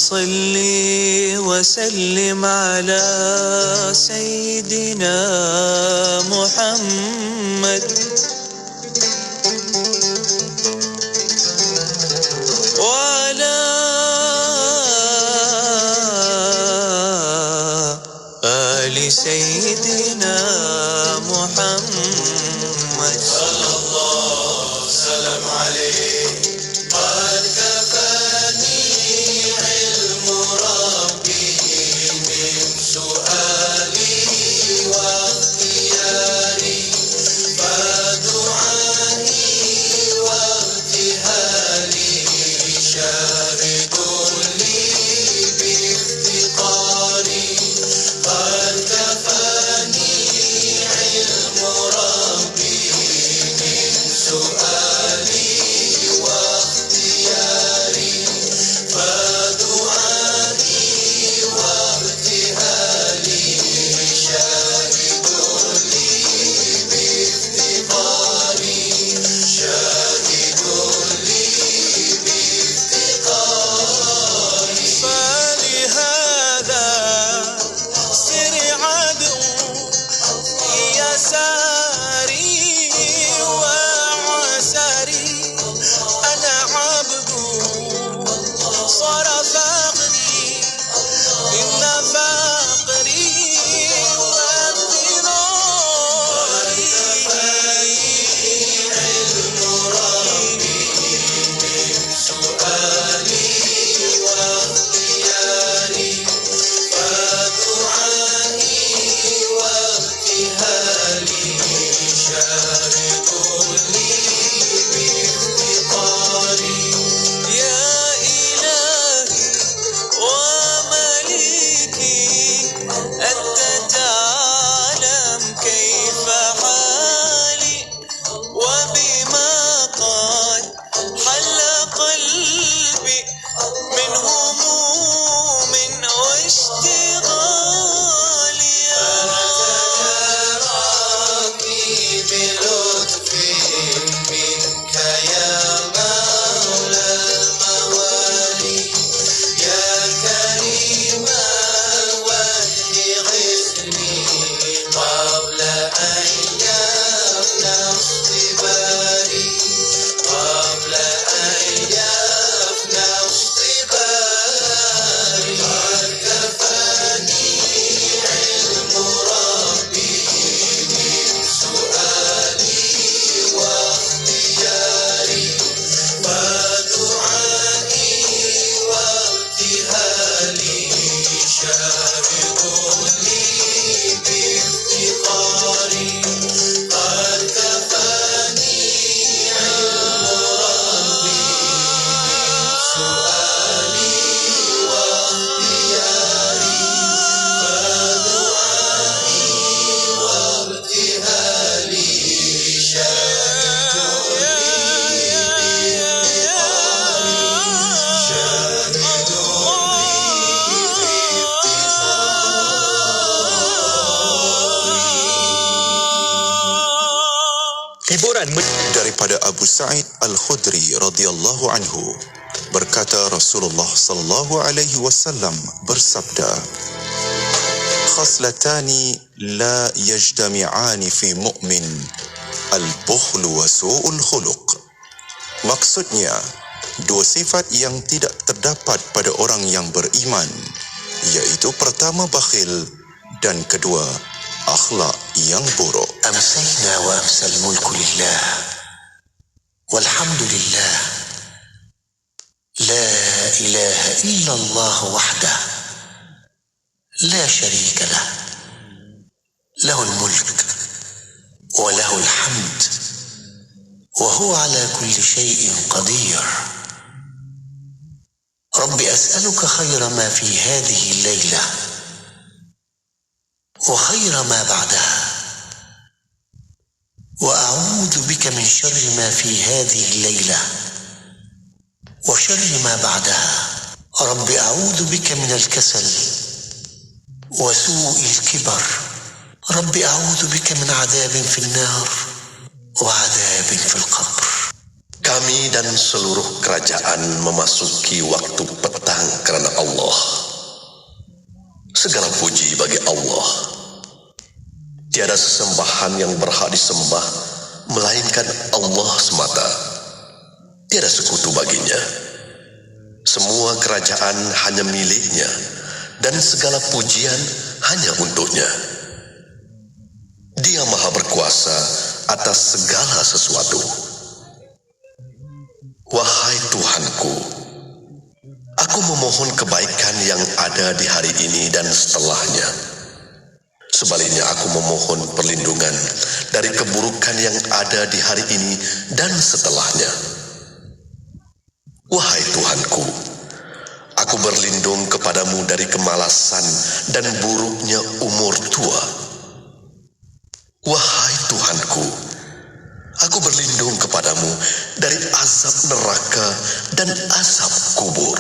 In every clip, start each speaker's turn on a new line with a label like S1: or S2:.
S1: صل وسلم على سيدنا محمد وعلى آل سيدنا محمد صلى الله وسلم عليه قد كفاني علم ربي من سؤالي واختياري فدعائي وابتهالي شاهد لي بافتقاري قد كفاني علم ربي من سؤالي واختياري فدعائي وابتهالي شاهد لي بافتقاري شاهد لي بافتقاري فلهذا سر عدو يساري وعساري أنا عبد صار فقري إن فقري وافتقاري علم ربي من سؤالي واختياري فدعائي وابتهالي شاهد لي بافتقاري يا إلهي ومليكي أنت تعلم كيف حالي وبما قد حل قلبي من هموم واشتغال أنا تجراكي بلطف منك يا مولى الموالي يا كريم الوجه غثني قبل أن يفنى اختباري قبل أن يفنى اختباري قد كفاني علم ربي من سؤالي واختياري فدعائي وابتهالي شاهد لي بافتقاري قد كفاني علم ربي من سؤالي واختياري فدعائي وابتهالي شاهد لي بافتقاري شاهد لي
S2: Hiburan daripada Abu Sa'id Al-Khudri radhiyallahu anhu, berkata Rasulullah sallallahu alaihi wasallam bersabda, khaslatani la yajdami'ani fi mu'min, al-bukhl wa su'ul khuluq. Maksudnya, dua sifat yang tidak terdapat pada orang yang beriman, iaitu pertama bakhil dan kedua akhlak yang buruk.
S3: أمسينا وأمسى الملك لله والحمد لله لا إله إلا الله وحده لا شريك له له الملك وله الحمد وهو على كل شيء قدير رب أسألك خير ما في هذه الليلة وخير ما بعدها وأعوذ بك من شر ما في هذه الليلة وشر ما بعدها رب أعوذ بك من الكسل وسوء الكبر رب أعوذ بك من عذاب في النار وعذاب في القبر.
S4: Kami dan seluruh kerajaan memasuki waktu petang kerana Allah. Segala puji bagi Allah. Tiada sesembahan yang berhak disembah melainkan Allah semata. Tiada sekutu baginya. Semua kerajaan hanya miliknya dan segala pujian hanya untuknya. Dia Maha Berkuasa atas segala sesuatu. Wahai Tuhanku, aku memohon kebaikan yang ada di hari ini dan setelahnya. Sebaliknya aku memohon perlindungan dari keburukan yang ada di hari ini dan setelahnya. Wahai Tuhanku, aku berlindung kepadamu dari kemalasan dan buruknya umur tua. Wahai Tuhanku, aku berlindung kepadamu dari azab neraka dan azab kubur.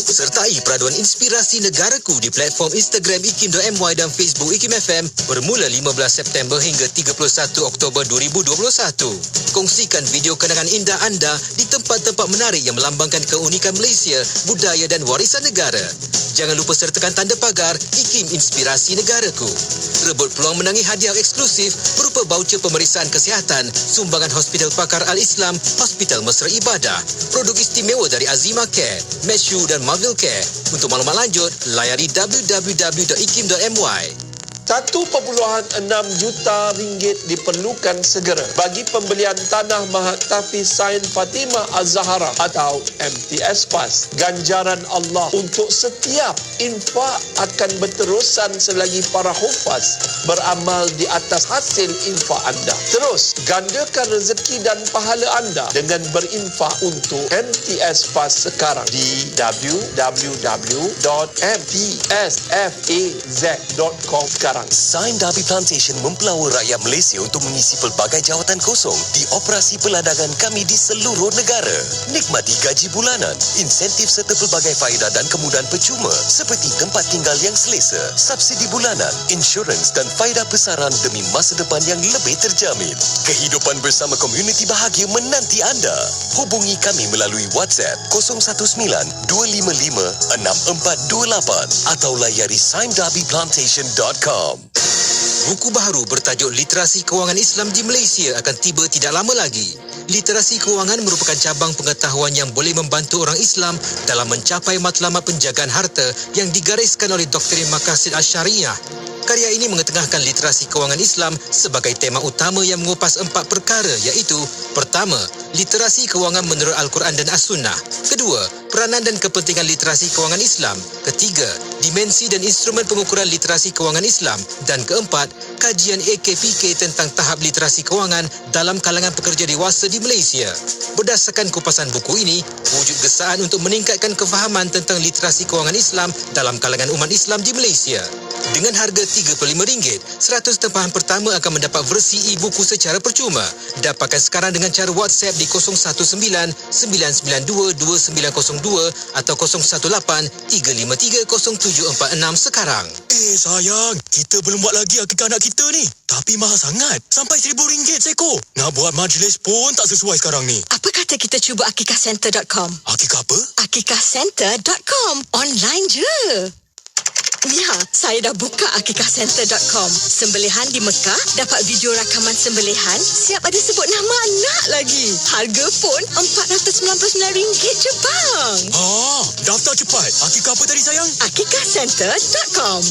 S5: Sertai peraduan inspirasi negaraku di platform Instagram ikim.my dan Facebook Ikim FM bermula 15 September hingga 31 Oktober 2021. Kongsikan video kenangan indah anda di tempat-tempat menarik yang melambangkan keunikan Malaysia, budaya dan warisan negara. Jangan lupa sertakan tanda pagar Ikim Inspirasi Negaraku. Rebut peluang menangi hadiah eksklusif berupa baucer pemeriksaan kesihatan, sumbangan Hospital Pakar Al-Islam, Hospital Mesra Ibadah, produk istimewa dari Azima Care, Matchu dan Marvel Care. Untuk maklumat lanjut, layari www.ikim.my.
S6: 1.6 juta ringgit diperlukan segera bagi pembelian tanah Mahat Tahfiz Sains Fatimah Az-Zahra atau MTS PAS. Ganjaran Allah untuk setiap infak akan berterusan selagi para hufaz beramal di atas hasil infak anda. Terus gandakan rezeki dan pahala anda dengan berinfak untuk MTS PAS sekarang di www.mtsfaz.com sekarang.
S4: Sains Darby Plantation mempelawa rakyat Malaysia untuk mengisi pelbagai jawatan kosong di operasi peladangan kami di seluruh negara. Nikmati gaji bulanan, insentif serta pelbagai faedah dan kemudahan percuma seperti tempat tinggal yang selesa, subsidi bulanan, insurans dan faedah besaran demi masa depan yang lebih terjamin. Kehidupan bersama komuniti bahagia menanti anda. Hubungi kami melalui WhatsApp 019-255-6428 atau layari saindarbyplantation.com.
S5: Buku baharu bertajuk Literasi Kewangan Islam di Malaysia akan tiba tidak lama lagi. Literasi kewangan merupakan cabang pengetahuan yang boleh membantu orang Islam dalam mencapai matlamat penjagaan harta yang digariskan oleh Doktrin Maqasid Asy-Syariah. Karya ini mengetengahkan literasi kewangan Islam sebagai tema utama yang mengupas 4 perkara iaitu: pertama, literasi kewangan menurut Al-Quran dan As-Sunnah; kedua, peranan dan kepentingan literasi kewangan Islam; ketiga, dimensi dan instrumen pengukuran literasi kewangan Islam; dan keempat, kajian AKPK tentang tahap literasi kewangan dalam kalangan pekerja dewasa di Malaysia. Berdasarkan kupasan buku ini, wujud gesaan untuk meningkatkan kefahaman tentang literasi kewangan Islam dalam kalangan umat Islam di Malaysia. Dengan harga RM35, 100 tempahan pertama akan mendapat versi e-buku secara percuma. Dapatkan sekarang dengan cara WhatsApp di 019-992-2902 atau 018-353-0746 sekarang.
S7: Sayang, kita belum buat lagi akikah anak kita ni. Tapi mahal sangat. Sampai RM1,000 seekor. Nak buat majlis pun tak sesuai sekarang ni.
S8: Apa kata kita cuba akikahcenter.com?
S7: Akikah apa?
S8: Akikahcenter.com. Online je. Ya, saya dah buka akikahcenter.com. Sembelihan di Mekah, dapat video rakaman sembelihan, siap ada sebut nama anak lagi. Harga pun RM499 je bang.
S7: Daftar cepat. Akikah apa tadi sayang?
S8: Akikahcenter.com.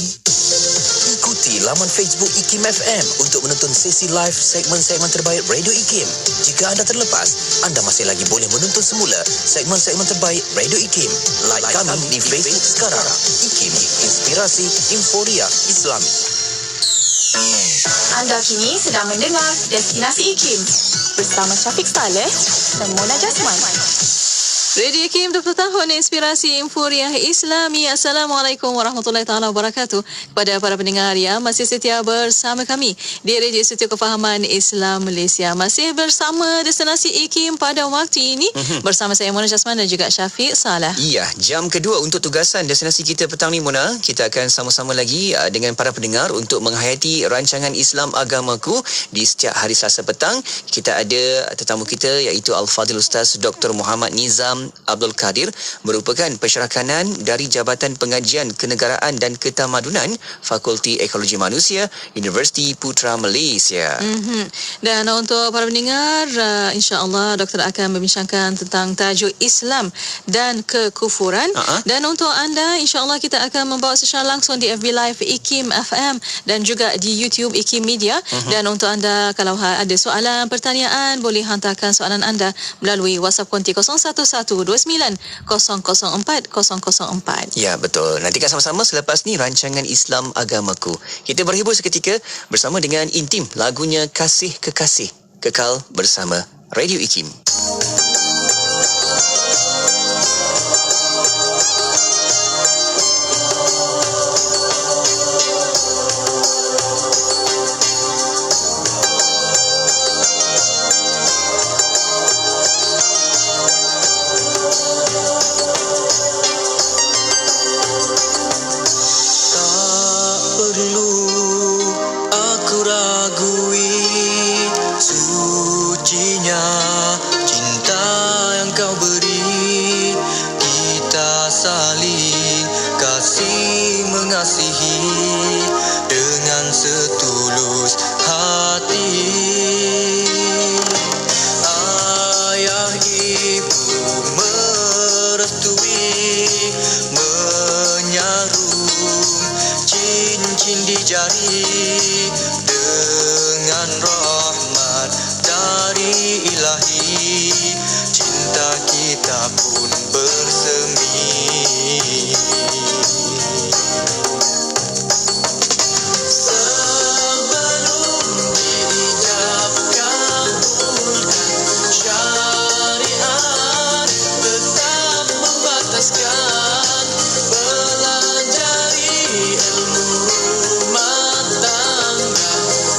S9: Ikuti laman Facebook Ikim FM untuk menonton sesi live segmen-segmen terbaik Radio Ikim. Jika anda terlepas, anda masih lagi boleh menonton semula segmen-segmen terbaik Radio Ikim. Like kami di Facebook sekarang. Ikim, inspirasi Inforia Islami.
S10: Anda kini sedang mendengar Destinasi Ikim bersama Syafiq Saleh dan Mona Jasman. Radio Kim 20 tahun inspirasi Infuriah Islami. Assalamualaikum warahmatullahi taala wabarakatuh. Kepada para pendengar yang masih setia bersama kami di Radio Institut Kefahaman Islam Malaysia. Masih bersama Destinasi IKIM pada waktu ini bersama saya Mona Jasman dan juga Syafiq Salah.
S9: Ya, jam kedua untuk tugasan destinasi kita petang ni, Mona. Kita akan sama-sama lagi dengan para pendengar untuk menghayati rancangan Islam Agamaku di setiap hari Selasa petang. Kita ada tetamu kita iaitu Al-Fadhil Ustaz Dr. Muhammad Nizam Abdul Kadir, merupakan pensyarakanan dari Jabatan Pengajian Kenegaraan dan Ketamadunan Fakulti Ekologi Manusia Universiti Putra Malaysia.
S10: Dan untuk para pendengar, insya-Allah doktor akan membincangkan tentang tajuk Islam dan kekufuran. Dan untuk anda, insya-Allah kita akan membawa secara langsung di FB Live IKIM FM dan juga di YouTube IKIM Media. Dan untuk anda, kalau ada soalan, pertanyaan, boleh hantarkan soalan anda melalui WhatsApp konti 0112900404.
S9: Ya, betul. Nantikan sama-sama selepas ni rancangan Islam Agamaku. Kita berhibur seketika bersama dengan Intim, lagunya Kasih Kekasih. Kekal bersama Radio IKIM.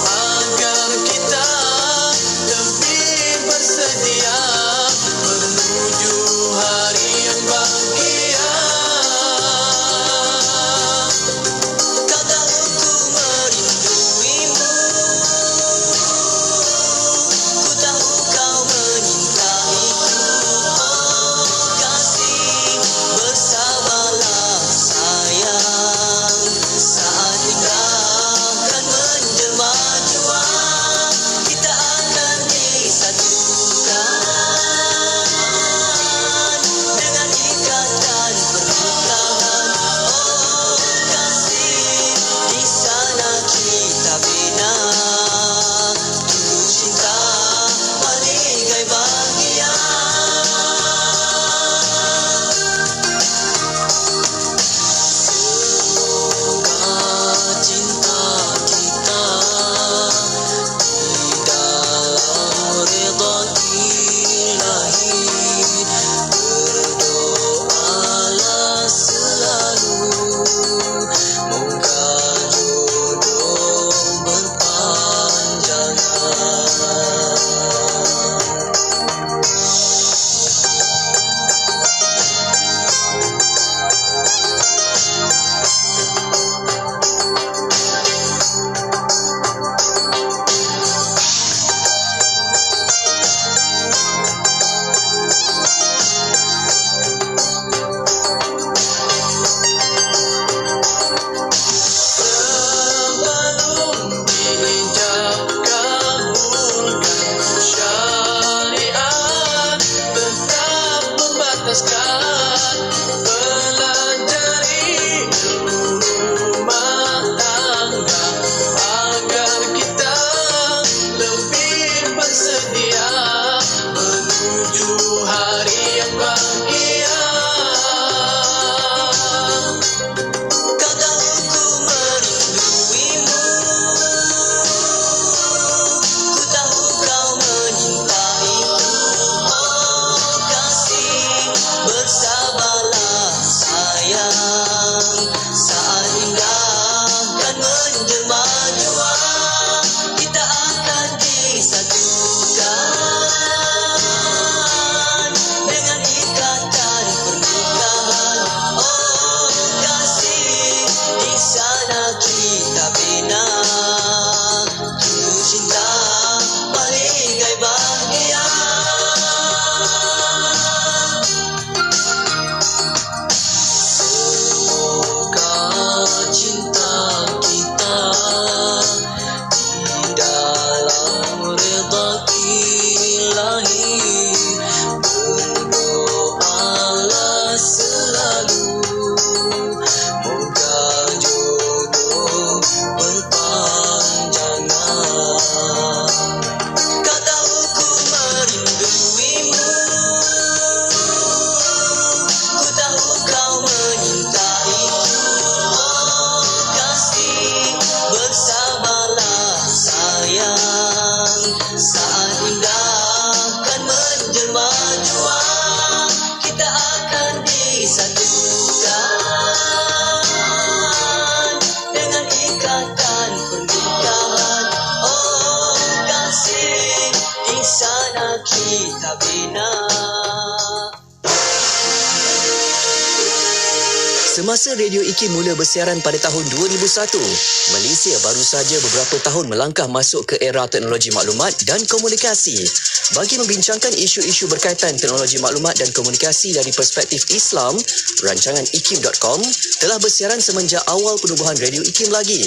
S1: agar kita lebih bersedia kita bina.
S9: Semasa Radio IKIM mula bersiaran pada tahun 2001, Malaysia baru saja beberapa tahun melangkah masuk ke era teknologi maklumat dan komunikasi. Bagi membincangkan isu-isu berkaitan teknologi maklumat dan komunikasi dari perspektif Islam, rancangan ikim.com telah bersiaran semenjak awal penubuhan Radio IKIM lagi.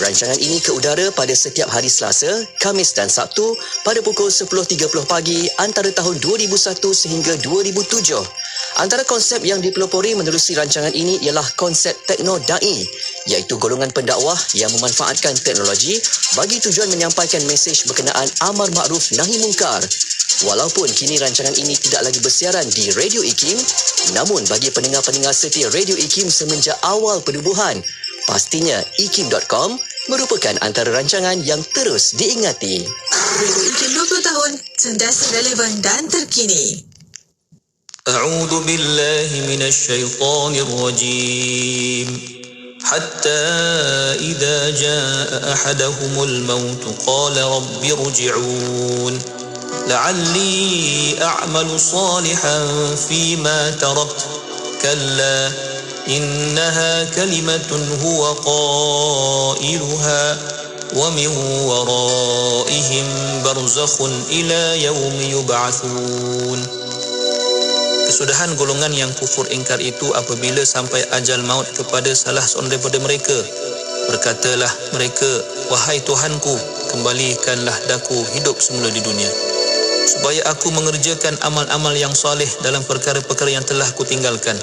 S9: Rancangan ini ke udara pada setiap hari Selasa, Khamis dan Sabtu pada pukul 10.30 pagi antara tahun 2001 sehingga 2007. Antara konsep yang dipelopori menerusi rancangan ini ialah konsep tekno-da'i, iaitu golongan pendakwah yang memanfaatkan teknologi bagi tujuan menyampaikan mesej berkenaan amar makruf nahi mungkar. Walaupun kini rancangan ini tidak lagi bersiaran di Radio IKIM, namun bagi pendengar-pendengar setia Radio IKIM semenjak awal penubuhan, pastinya ikim.com merupakan antara rancangan yang terus diingati.
S11: Radio IKIM 20 tahun, sentiasa relevan dan terkini.
S1: أعوذ بالله من الشيطان الرجيم حتى إذا جاء أحدهم الموت قال رب ارجعون لعلي أعمل صالحا فيما تركت كلا إنها كلمة هو قائلها ومن ورائهم برزخ إلى يوم يبعثون. Kesudahan golongan yang kufur ingkar itu apabila sampai ajal maut kepada salah seorang daripada mereka. Berkatalah mereka, wahai Tuhanku, kembalikanlah daku hidup semula di dunia, supaya aku mengerjakan amal-amal yang soleh dalam perkara-perkara yang telah kutinggalkan.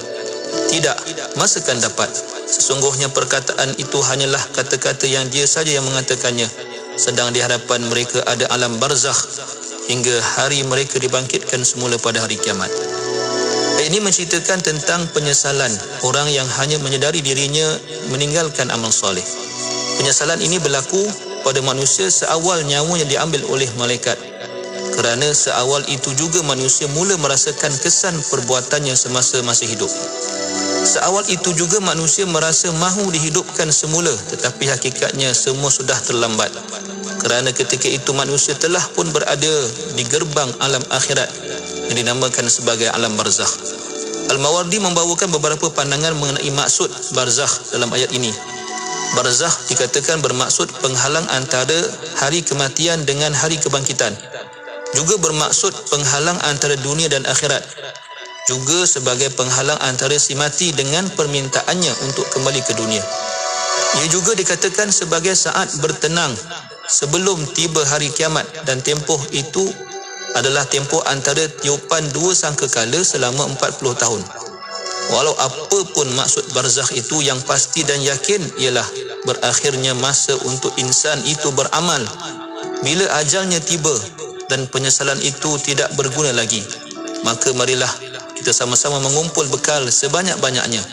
S1: Tidak, masa kan dapat. Sesungguhnya perkataan itu hanyalah kata-kata yang dia saja yang mengatakannya, sedang di hadapan mereka ada alam barzakh hingga hari mereka dibangkitkan semula pada hari kiamat. Ini menceritakan tentang penyesalan orang yang hanya menyedari dirinya meninggalkan amal soleh. Penyesalan ini berlaku pada manusia seawal nyawanya diambil oleh malaikat. Kerana seawal itu juga manusia mula merasakan kesan perbuatannya semasa masih hidup. Seawal itu juga manusia merasa mahu dihidupkan semula, tetapi hakikatnya semua sudah terlambat. Kerana ketika itu manusia telah pun berada di gerbang alam akhirat yang dinamakan sebagai alam barzakh. Al-Mawardi membawakan beberapa pandangan mengenai maksud barzakh dalam ayat ini. Barzakh dikatakan bermaksud penghalang antara hari kematian dengan hari kebangkitan. Juga bermaksud penghalang antara dunia dan akhirat. Juga sebagai penghalang antara si mati dengan permintaannya untuk kembali ke dunia. Ia juga dikatakan sebagai saat bertenang sebelum tiba hari kiamat, dan tempoh itu adalah tempoh antara tiupan dua sangkakala selama 40 tahun. Walau apa pun maksud barzakh itu, yang pasti dan yakin ialah berakhirnya masa untuk insan itu beramal bila ajalnya tiba dan penyesalan itu tidak berguna lagi. Maka marilah kita sama-sama mengumpul bekal sebanyak-banyaknya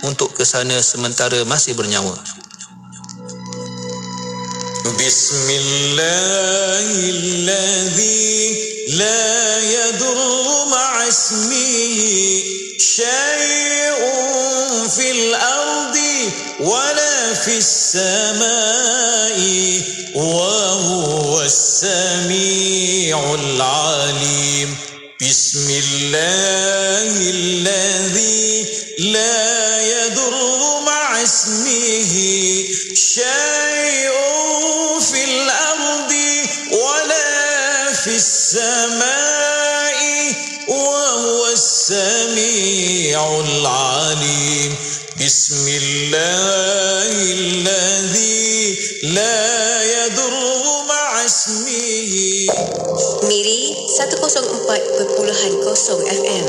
S1: untuk ke sana sementara masih bernyawa.
S12: Bismillahilladzi la yadurru ma'asmihi syai'un fil ardi wala fis samai wa huwas sami'ul alim. Bismillahilladzi la yadurru ma'asmihi syai'un fil ardi wala fis samai wa huwas sami'ul alim. Bismillahilladzi la yadurru ma'asmihi.
S8: Miri 104.0 FM.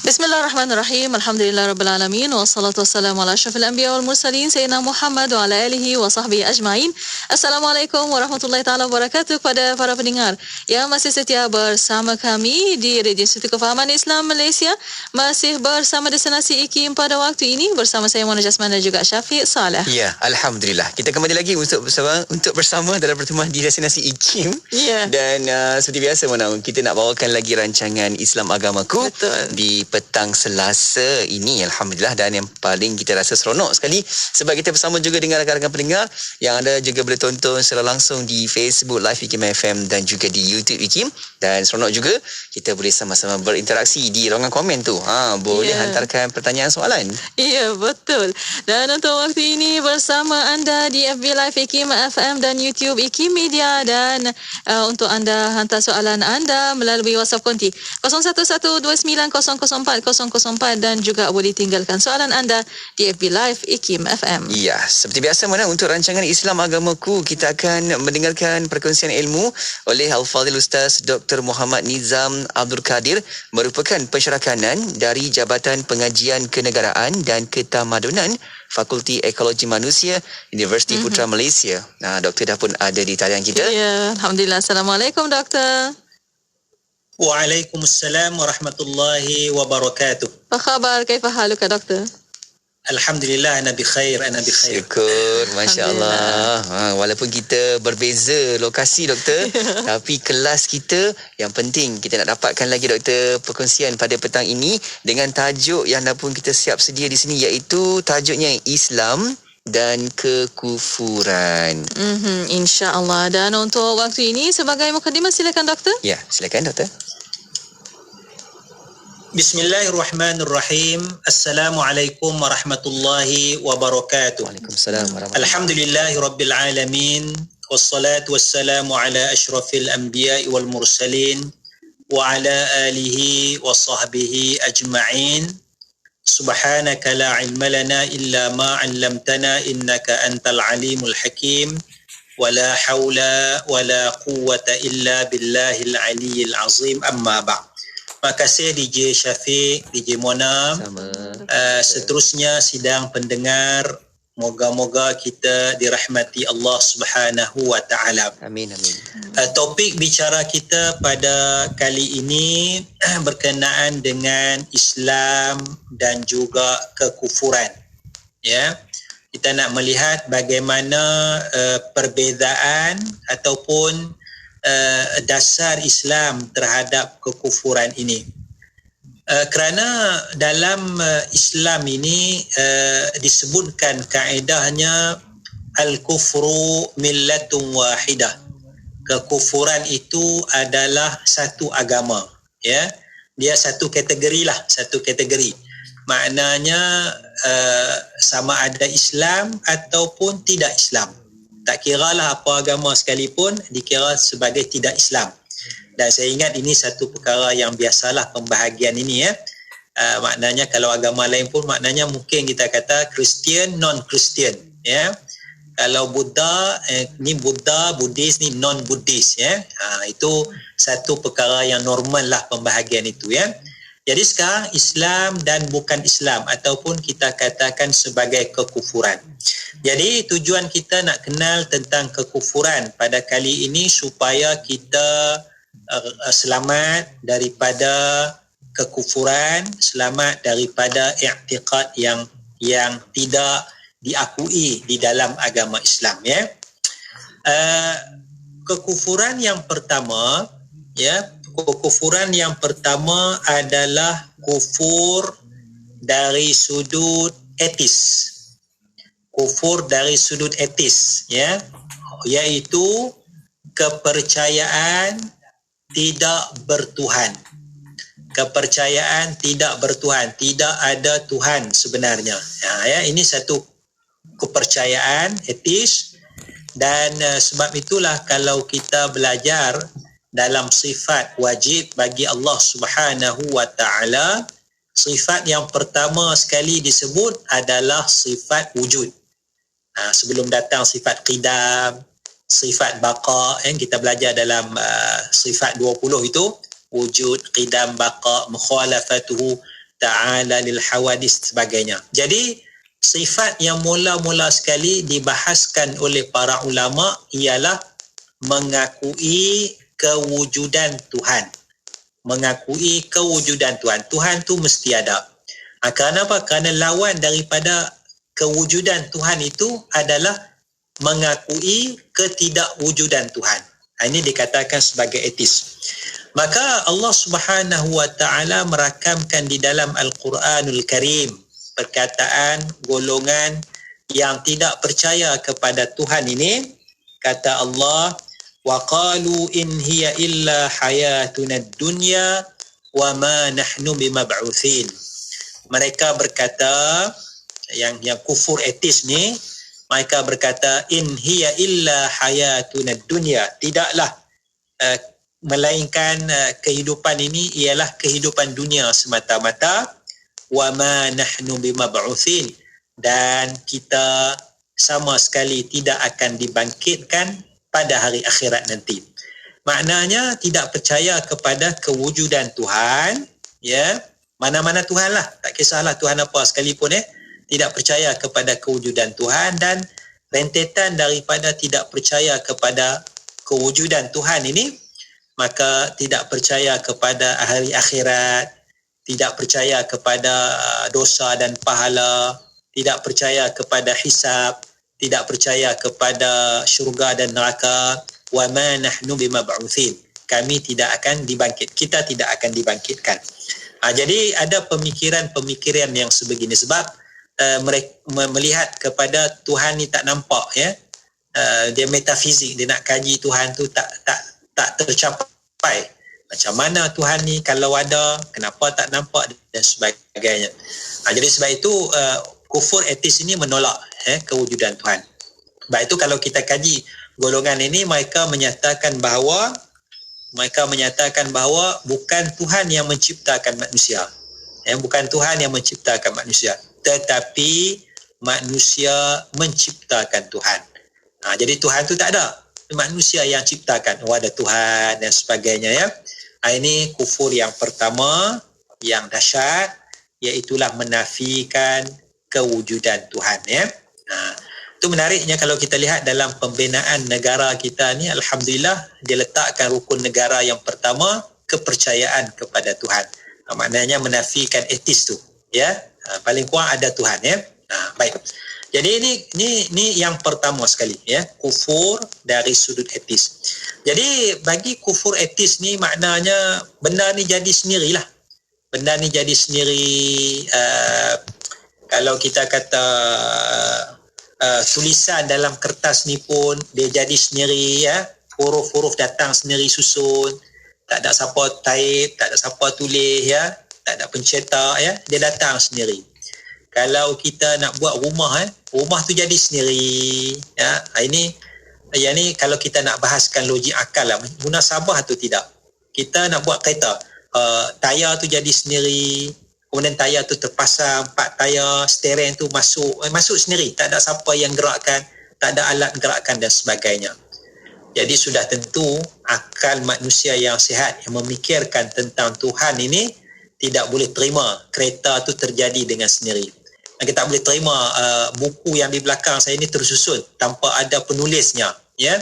S10: Bismillahirrahmanirrahim. Alhamdulillahirabbil wassalatu wassalamu ala asyrafil anbiya wal mursalin sayyidina Muhammad wa ala alihi wa sahbihi ajmain. Assalamualaikum warahmatullahi taala wabarakatuh kepada para pendengar yang masih setia bersama kami di Radio Institut Kefahaman Islam Malaysia. Masih bersama destinasi IKIM pada waktu ini bersama saya Mona Jasman dan juga Syafiq Saleh.
S9: Ya, alhamdulillah. Kita kembali lagi untuk bersama dalam pertemuan di destinasi IKIM.
S10: Ya.
S9: Dan seperti biasa Mona, kita nak bawakan lagi rancangan Islam Agamaku.
S10: Betul.
S9: Di
S13: petang Selasa ini, alhamdulillah, dan yang paling kita rasa seronok sekali sebab kita bersama juga dengan rakan-rakan pendengar yang anda juga boleh tonton secara langsung di Facebook Live IKIM FM dan juga di YouTube IKIM, dan seronok juga kita boleh sama-sama berinteraksi di ruangan komen tu. Boleh hantarkan pertanyaan soalan.
S10: Ya, betul. Dan untuk waktu ini bersama anda di FB Live IKIM FM dan YouTube IKIM Media, dan untuk anda hantar soalan anda melalui WhatsApp konti 0112900404 dan juga boleh tinggalkan soalan anda di FB Live IKIM FM.
S13: Ya, seperti biasa mana untuk rancangan Islam Agamaku, kita akan mendengarkan perkongsian ilmu oleh Al-Fadhil Ustaz Dr. Muhammad Nizam Abdul Kadir, merupakan pensyarakanan dari Jabatan Pengajian Kenegaraan dan Ketamadunan Fakulti Ekologi Manusia Universiti Putra Malaysia. Doktor dah pun ada di talian kita.
S10: Ya, alhamdulillah. Assalamualaikum doktor.
S14: Waalaikumsalam warahmatullahi wabarakatuh.
S10: Apa khabar? Kaifa haluka doktor?
S14: Alhamdulillah, ana bi khair,
S13: Syukur, masya-Allah. Walaupun kita berbeza lokasi doktor, tapi kelas kita yang penting kita nak dapatkan lagi doktor perkongsian pada petang ini dengan tajuk yang dah pun kita siap sedia di sini, iaitu tajuknya Islam dan kekufuran.
S10: Insya-Allah. Dan untuk waktu ini sebagai mukadimah, silakan doktor.
S13: Ya, silakan doktor.
S14: Bismillahirrahmanirrahim. Assalamualaikum warahmatullahi wabarakatuh.
S13: Waalaikumsalam warahmatullahi.
S14: Alhamdulillahi rabbil alamin. Wassalatu wassalamu ala asyrafil anbiya'i wal mursalin wa ala alihi wa sahbihi ajma'in. Subhanaka la ilma lana illa ma 'allamtana innaka antal alimul hakim. Wa la haula wa la quwwata illa billahil aliyyil azim. Amma ba'd. Terima kasih DJ Syafiq, DJ Mona. Seterusnya sidang pendengar, moga-moga kita dirahmati Allah Subhanahu wa taala.
S13: Amin amin.
S14: Topik bicara kita pada kali ini berkenaan dengan Islam dan juga kekufuran. Ya. Kita nak melihat bagaimana perbezaan ataupun dasar Islam terhadap kekufuran ini. Kerana dalam Islam ini disebutkan kaedahnya al-kufru millatun wahidah. Kekufuran itu adalah satu agama, ya. Dia satu kategori. Maknanya sama ada Islam ataupun tidak Islam. Tak kiralah apa agama sekalipun dikira sebagai tidak Islam. Dan saya ingat ini satu perkara yang biasalah pembahagian ini, ya. Maknanya kalau agama lain pun maknanya mungkin kita kata Kristian, non-Kristian, ya. Kalau Buddha, ni Buddha, Buddhis ni non-Buddhis, ya. Itu satu perkara yang normal lah pembahagian itu, ya. Jadi sekarang Islam dan bukan Islam ataupun kita katakan sebagai kekufuran. Jadi tujuan kita nak kenal tentang kekufuran pada kali ini supaya kita selamat daripada kekufuran, selamat daripada i'tiqad yang tidak diakui di dalam agama Islam, ya. Kekufuran yang pertama, ya, kekufuran yang pertama adalah kufur dari sudut etis. Kufur dari sudut etis, ya, iaitu kepercayaan tidak bertuhan. Kepercayaan tidak bertuhan, tidak ada Tuhan sebenarnya. Ya, ini satu kepercayaan etis, dan sebab itulah kalau kita belajar dalam sifat wajib bagi Allah Subhanahu wa taala, sifat yang pertama sekali disebut adalah sifat wujud. Sebelum datang sifat qidam, sifat baqa, yang kita belajar dalam sifat 20 itu, wujud, qidam, baqa, mukhalafatuhu ta'ala lil hawadis sebagainya. Jadi sifat yang mula-mula sekali dibahaskan oleh para ulama ialah mengakui kewujudan Tuhan. Mengakui kewujudan Tuhan. Tuhan tu mesti ada. Kerana apa? Kerana lawan daripada kewujudan Tuhan itu adalah mengakui ketidakwujudan Tuhan. Ini dikatakan sebagai etis. Maka Allah Subhanahu wa taala merakamkan di dalam Al-Quranul Karim perkataan golongan yang tidak percaya kepada Tuhan ini. Kata Allah, wa qalu in hiya illa hayatuna dunya wa ma nahnu bimab'utsin. Mereka berkata, yang kufur etis ni, mereka berkata in hiya illa hayatuna dunya, tidaklah melainkan kehidupan ini ialah kehidupan dunia semata-mata, wa ma nahnu bimab'utsin, dan kita sama sekali tidak akan dibangkitkan pada hari akhirat nanti. Maknanya tidak percaya kepada kewujudan Tuhan, ya, mana-mana Tuhan lah, tak kisahlah Tuhan apa sekalipun, tidak percaya kepada kewujudan Tuhan, dan rentetan daripada tidak percaya kepada kewujudan Tuhan ini, maka tidak percaya kepada hari akhirat, tidak percaya kepada dosa dan pahala, tidak percaya kepada hisab, tidak percaya kepada syurga dan neraka. Wa ma nahnu bimab'utsin, kami tidak akan dibangkit, kita tidak akan dibangkitkan. Jadi ada pemikiran-pemikiran yang sebegini sebab mereka melihat kepada Tuhan ni tak nampak, ya. Dia metafizik, dia nak kaji Tuhan tu tak tercapai. Macam mana Tuhan ni kalau ada, kenapa tak nampak dan sebagainya. Jadi sebab itu kufur etis ini menolak kewujudan Tuhan. Sebab itu kalau kita kaji golongan ini, mereka menyatakan bahawa bukan Tuhan yang menciptakan manusia. Bukan Tuhan yang menciptakan manusia, tetapi manusia menciptakan Tuhan. Jadi Tuhan tu tak ada, manusia yang ciptakan. Ada Tuhan dan sebagainya, ya. Ini kufur yang pertama yang dahsyat, iaitulah menafikan kewujudan Tuhan, ya. Itu menariknya kalau kita lihat dalam pembinaan negara kita ni, alhamdulillah dia letakkan rukun negara yang pertama kepercayaan kepada Tuhan. Maknanya menafikan etis tu, ya. Paling kurang ada Tuhan, ya. Baik. Jadi ini yang pertama sekali, ya, kufur dari sudut etis. Jadi bagi kufur etis ni maknanya benda ni jadi sendirilah. Benda ni jadi sendiri. Kalau kita kata tulisan dalam kertas ni pun dia jadi sendiri, ya. Huruf-huruf datang sendiri susun. Tak ada siapa type, tak ada siapa tulis, ya. Tak ada pencetak, ya. Dia datang sendiri. Kalau kita nak buat rumah, rumah tu jadi sendiri, ya. Ini kalau kita nak bahaskan logik akal lah, munasabah tu tidak. Kita nak buat kereta, tayar tu jadi sendiri, kemudian tayar tu terpasang 4 tayar, steering tu masuk sendiri, tak ada siapa yang gerakkan, tak ada alat gerakkan dan sebagainya. Jadi sudah tentu akal manusia yang sihat yang memikirkan tentang Tuhan ini tidak boleh terima kereta tu terjadi dengan sendiri. Kita tak boleh terima buku yang di belakang saya ini tersusun tanpa ada penulisnya, ya.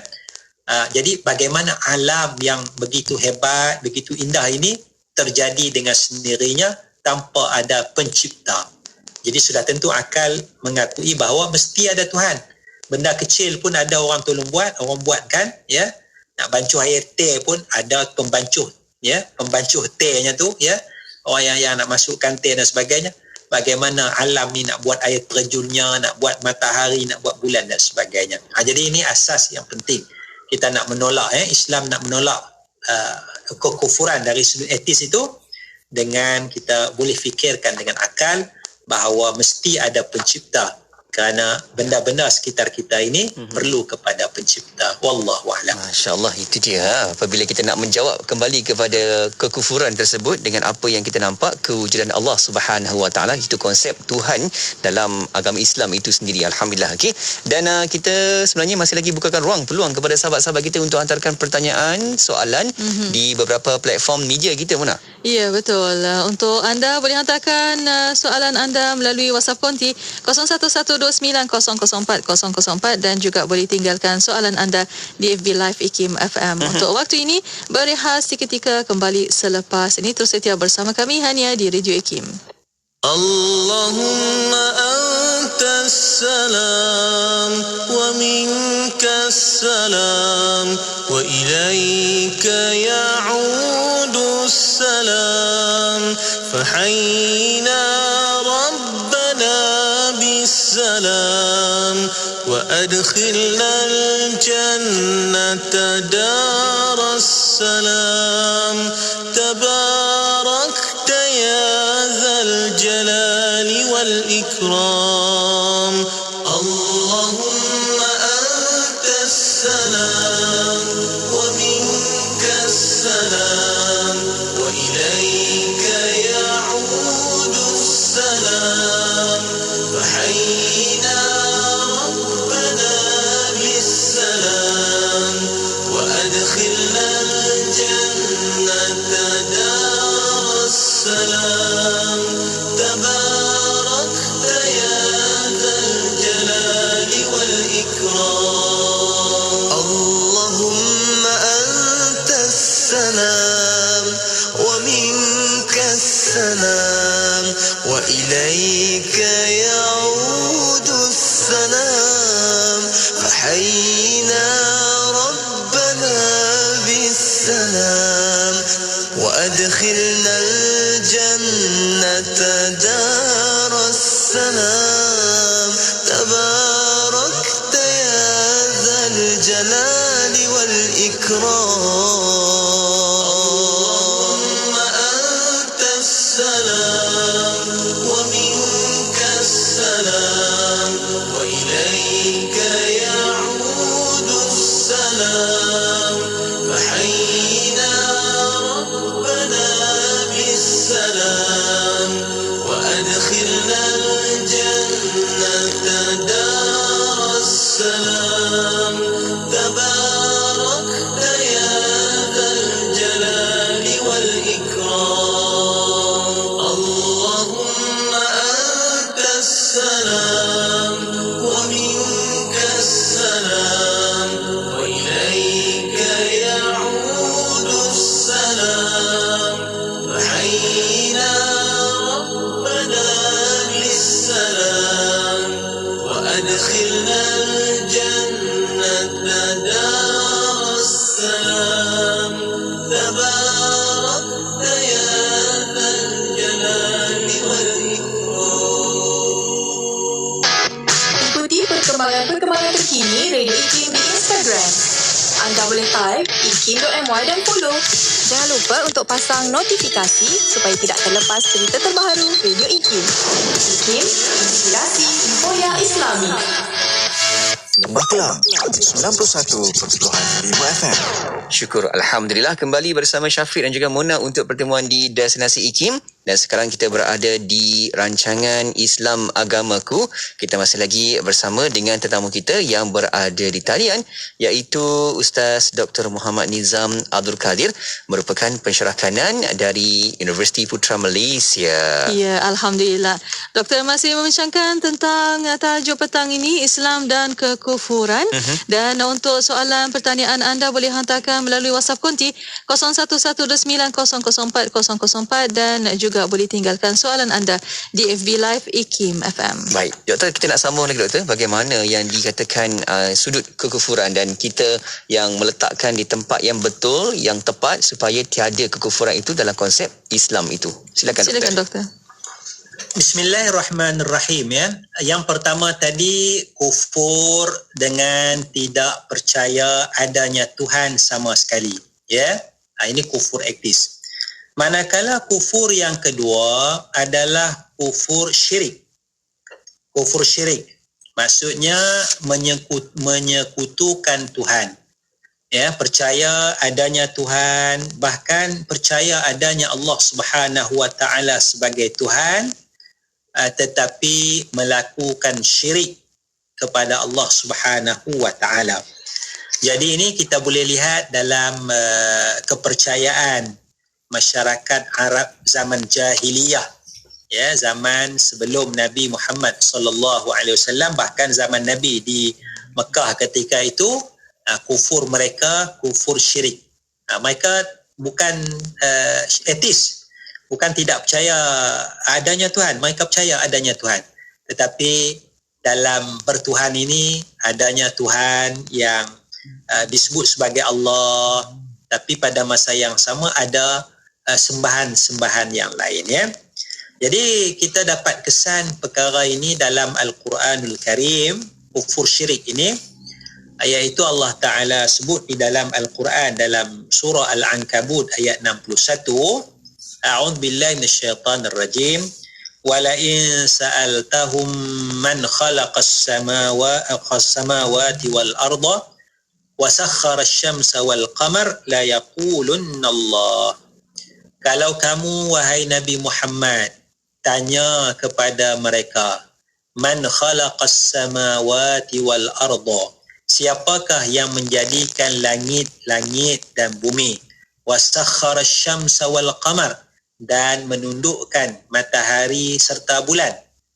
S14: Jadi bagaimana alam yang begitu hebat, begitu indah ini terjadi dengan sendirinya tanpa ada pencipta. Jadi sudah tentu akal mengakui bahawa mesti ada Tuhan. Benda kecil pun ada orang tolong buat, orang buatkan, ya. Nak bancuh air teh pun ada pembancuh, ya, pembancuh tehnya tu, ya. Orang yang nak masukkan teh dan sebagainya. Bagaimana alam ni nak buat air terjunnya, nak buat matahari, nak buat bulan dan sebagainya. Jadi ini asas yang penting. Kita nak menolak, Islam nak menolak kekufuran dari sudut etis itu dengan kita boleh fikirkan dengan akal bahawa mesti ada pencipta, kerana benda-benda sekitar kita ini perlu kepada pencipta. Wallahu a'lam.
S13: Masya-Allah, itu dia. Apabila kita nak menjawab kembali kepada kekufuran tersebut dengan apa yang kita nampak, kewujudan Allah Subhanahu wa taala, itu konsep Tuhan dalam agama Islam itu sendiri. Alhamdulillah. Okey. Dan kita sebenarnya masih lagi bukakan ruang peluang kepada sahabat-sahabat kita untuk hantarkan pertanyaan, soalan di beberapa platform media kita, Mona.
S10: Ya, betul. Untuk anda boleh hantarkan soalan anda melalui WhatsApp konti 0112900404 dan juga boleh tinggalkan soalan anda di FB Live IKIM FM. Untuk waktu ini, berehat seketika, kembali selepas ini. Terus setia bersama kami hanya di Radio IKIM.
S12: Allahumma antas salam wa minkas salam wa ilaika ya'ud السلام فحيينا ربنا بالسلام وأدخلنا الجنة دار السلام تباركت يا ذا الجلال والإكرام اللهم أنت السلام ومنك السلام وإليك يعود السلام فحيينا ربنا بالسلام وأدخلنا الجنة دار السلام تباركت يا ذا الجلال والإكرام اللهم أنت السلام ومنك السلام وإليك يعود السلام فحيينا ربنا بالسلام وأدخلنا الجنة دار السلام تباركت يا ذا الجلال والإكرام اللهم أنت السلام ومنك السلام وإليك يعود السلام فحيينا ربنا بالسلام وأدخلنا الجنة دار السلام تباركت يا ذا الجلال والإكرام اللهم أنت السلام ومنك السلام وإليك يعود السلام فحيينا ربنا بالسلام وأدخلنا الجنة دار السلام تباركت يا ذا الجلال والإكرام.
S11: Ikuti perkembangan terkini Radio IKIM di Instagram. Anda boleh type ikim.my dan follow. Jangan lupa untuk pasang notifikasi supaya tidak terlepas cerita terbaru Radio IKIM. IKIM, inspirasi Foya Islami.
S2: Lembah Kelang 91.5 FM.
S13: Syukur Alhamdulillah kembali bersama Syafiq dan juga Mona untuk pertemuan di Destinasi IKIM. Dan sekarang kita berada di rancangan Islam Agamaku. Kita masih lagi bersama dengan tetamu kita yang berada di talian, iaitu Ustaz Dr. Muhammad Nizam Abdul Kadir, merupakan pensyarah kanan dari Universiti Putra Malaysia.
S10: Ya, Alhamdulillah. Doktor masih membincangkan tentang tajuk petang ini, Islam dan kekufuran. Dan untuk soalan pertanyaan anda boleh hantarkan melalui WhatsApp konti 0112900404 dan juga boleh tinggalkan soalan anda di FB Live IKIM FM.
S13: Baik, Doktor, kita nak sambung lagi, Doktor. Bagaimana yang dikatakan sudut kekufuran dan kita yang meletakkan di tempat yang betul, yang tepat supaya tiada kekufuran itu dalam konsep Islam itu. Silakan
S10: Doktor.
S14: Bismillahirrahmanirrahim, ya. Yang pertama tadi, kufur dengan tidak percaya adanya Tuhan sama sekali, ya. Ini kufur aktif. Manakala kufur yang kedua adalah kufur syirik. Kufur syirik maksudnya menyekutukan Tuhan. Ya, percaya adanya Tuhan, bahkan percaya adanya Allah Subhanahu wa taala sebagai Tuhan, tetapi melakukan syirik kepada Allah Subhanahu wa taala. Jadi ini kita boleh lihat dalam kepercayaan masyarakat Arab zaman jahiliyah, ya, zaman sebelum Nabi Muhammad sallallahu alaihi wasallam, bahkan zaman Nabi di Mekah ketika itu, kufur mereka kufur syirik. Mereka bukan ateis, bukan tidak percaya adanya Tuhan, mereka percaya adanya Tuhan, tetapi dalam bertuhan ini adanya Tuhan yang disebut sebagai Allah, tapi pada masa yang sama ada sembahan-sembahan yang lain, ya. Jadi kita dapat kesan perkara ini dalam Al-Quranul Karim, kufur syirik ini, iaitu Allah Ta'ala sebut di dalam Al-Quran dalam surah Al-Ankabut ayat 61, A'udzubillahi minasyaitanir rajim, wala in sa'altahum man khalaqas samawati wal arda wa sakhkhara asy-syamsa wal qamar la yaqulunna Allah. Kalau kamu wahai Nabi Muhammad tanya kepada mereka, man khalaqas samawati wal arda, siapakah yang menjadikan langit-langit dan bumi, wasakhkhara asy-syamsa wal qamar, dan menundukkan matahari serta bulan,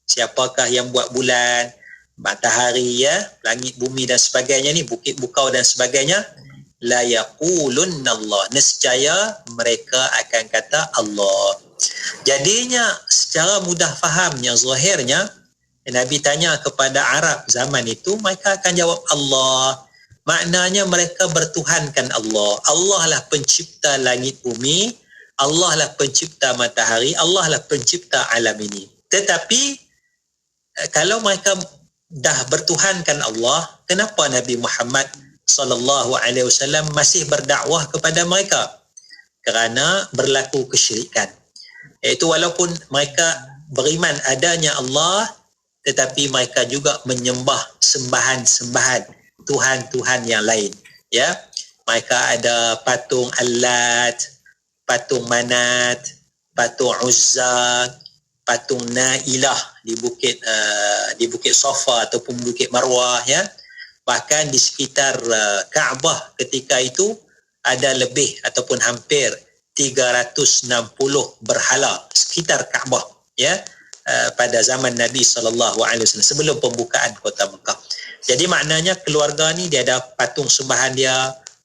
S14: siapakah yang buat bulan, matahari, ya, langit, bumi dan sebagainya ni, bukit bukau dan sebagainya, la yaqulunna Allah, nescaya mereka akan kata Allah. Jadinya secara mudah fahamnya, zahirnya, Nabi tanya kepada Arab zaman itu, mereka akan jawab Allah. Maknanya mereka bertuhankan Allah. Allah lah pencipta langit bumi, Allah lah pencipta matahari, Allah lah pencipta alam ini. Tetapi kalau mereka dah bertuhankan Allah, kenapa Nabi Muhammad sallallahu alaihi wasallam masih berdakwah kepada mereka? Kerana berlaku kesyirikan. Iaitu walaupun mereka beriman adanya Allah, tetapi mereka juga menyembah sembahan-sembahan Tuhan-Tuhan yang lain. Ya, mereka ada patung Allat, patung Manat, patung Uzza, patung Nailah di bukit Safa ataupun bukit Marwah, ya. Bahkan di sekitar Kaabah ketika itu ada lebih ataupun hampir 360 berhala sekitar Kaabah, ya, pada zaman Nabi SAW sebelum pembukaan kota Mekah. Jadi maknanya keluarga ni dia ada patung sembahan dia,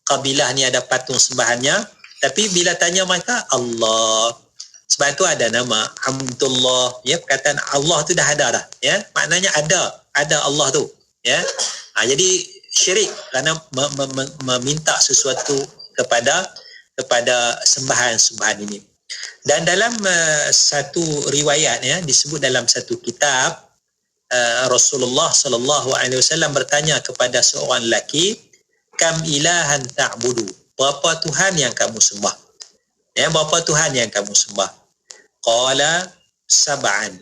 S14: kabilah ni ada patung sembahannya, tapi bila tanya mereka Allah, sebab itu ada nama Abdullah, ya, perkataan Allah tu dah ada dah, ya, maknanya ada Allah tu, ya. Jadi syirik kerana meminta sesuatu kepada sembahan-sembahan ini. Dan dalam satu riwayat, ya, disebut dalam satu kitab, Rasulullah sallallahu alaihi wasallam bertanya kepada seorang lelaki, kam ilahan ta'budu, berapa Tuhan yang kamu sembah? Ya, berapa Tuhan yang kamu sembah? Qala sab'an,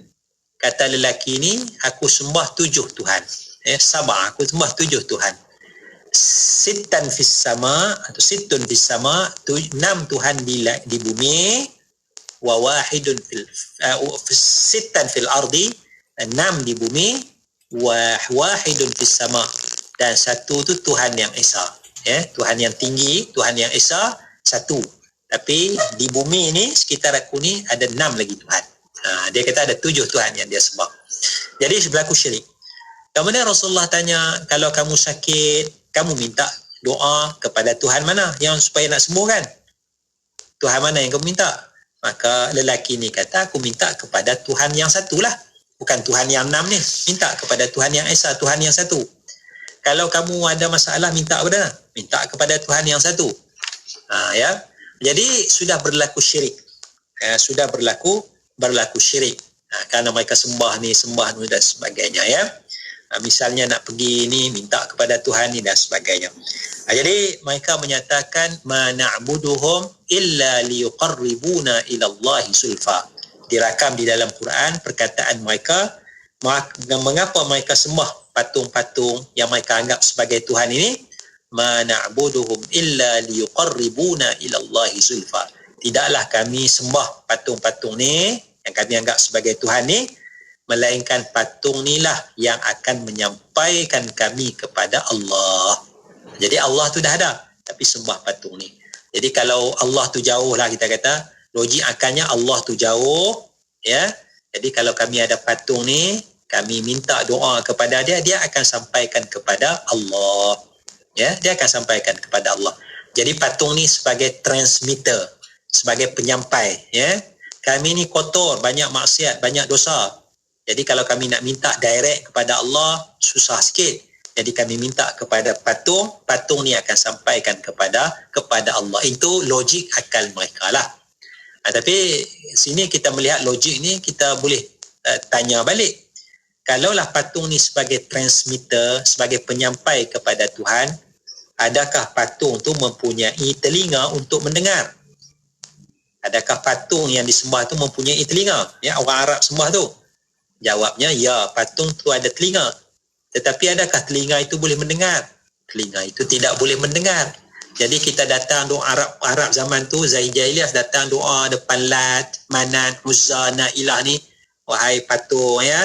S14: kata lelaki ni, aku sembah 7 Tuhan. Sab'a, aku sembah 7 Tuhan. Sittan fis sama atau sittun fis sama, 6 Tuhan di bumi, wa wahidun sittan fil ardi, 6 di bumi, wa wahidun fis sama, dan 1 tu Tuhan yang esa, ya, Tuhan yang tinggi, Tuhan yang esa 1. Tapi di bumi ni sekitar aku ni ada 6 lagi Tuhan. Dia kata ada 7 Tuhan yang dia sembah. Jadi berlaku syirik. Kemudian Rasulullah tanya, kalau kamu sakit, kamu minta doa kepada Tuhan mana yang supaya nak sembuh, kan? Tuhan mana yang kamu minta? Maka lelaki ni kata, aku minta kepada Tuhan yang satu lah. Bukan Tuhan yang 6 ni. Minta kepada Tuhan yang esa, Tuhan yang satu. Kalau kamu ada masalah, minta kepada mana? Minta kepada Tuhan yang satu. Ya. Jadi sudah berlaku syirik. Sudah berlaku syirik. Kerana mereka sembah ni dan sebagainya, ya. Misalnya nak pergi ni, minta kepada Tuhan ni dan sebagainya. Jadi mereka menyatakan ma na'buduhum illa liyuqarribuna ila Allahi sulfa. Dirakam di dalam Quran perkataan mereka, mengapa mereka sembah patung-patung yang mereka anggap sebagai Tuhan ini? Ma na'buduhum illa liyuqarribuna ila Allahi sulfa. Tidaklah kami sembah patung-patung ni yang kami anggap sebagai Tuhan ni, melainkan patung inilah yang akan menyampaikan kami kepada Allah. Jadi Allah tu dah ada, tapi sembah patung ni. Jadi kalau Allah tu jauh lah, kita kata, logik akalnya Allah tu jauh, ya. Jadi kalau kami ada patung ni, kami minta doa kepada dia, dia akan sampaikan kepada Allah. Ya, dia akan sampaikan kepada Allah. Jadi patung ni sebagai transmitter, sebagai penyampai, ya. Kami ni kotor, banyak maksiat, banyak dosa. Jadi kalau kami nak minta direct kepada Allah, susah sikit. Jadi kami minta kepada patung, patung ni akan sampaikan kepada Allah. Itu logik akal mereka lah. Tapi sini kita melihat logik ni, kita boleh tanya balik. Kalaulah patung ni sebagai transmitter, sebagai penyampai kepada Tuhan, adakah patung tu mempunyai telinga untuk mendengar? Adakah patung yang disembah tu mempunyai telinga? Ya, orang Arab sembah tu. Jawabnya, ya, patung tu ada telinga. Tetapi adakah telinga itu boleh mendengar? Telinga itu tidak boleh mendengar. Jadi kita datang doa Arab zaman tu, Zahid Jahiliyah datang doa depan Lat, Manat, Uzza, Nailah ni. Wahai patung, ya,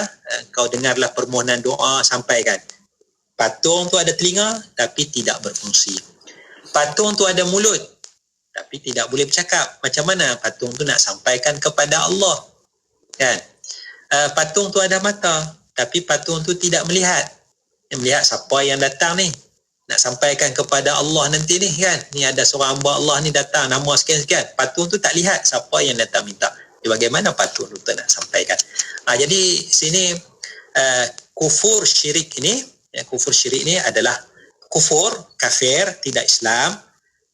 S14: kau dengarlah permohonan doa, sampaikan. Patung tu ada telinga tapi tidak berfungsi. Patung tu ada mulut tapi tidak boleh bercakap. Macam mana patung tu nak sampaikan kepada Allah? Kan? Patung tu ada mata tapi patung tu tidak melihat. Melihat siapa yang datang ni. Nak sampaikan kepada Allah nanti ni, kan? Ni ada seorang hamba Allah ni datang, nama sekian-sekian. Patung tu tak lihat siapa yang datang minta. Bagaimana patung tu nak sampaikan? Jadi sini kufur syirik ini, kufur syirik ini adalah kufur, kafir, tidak Islam,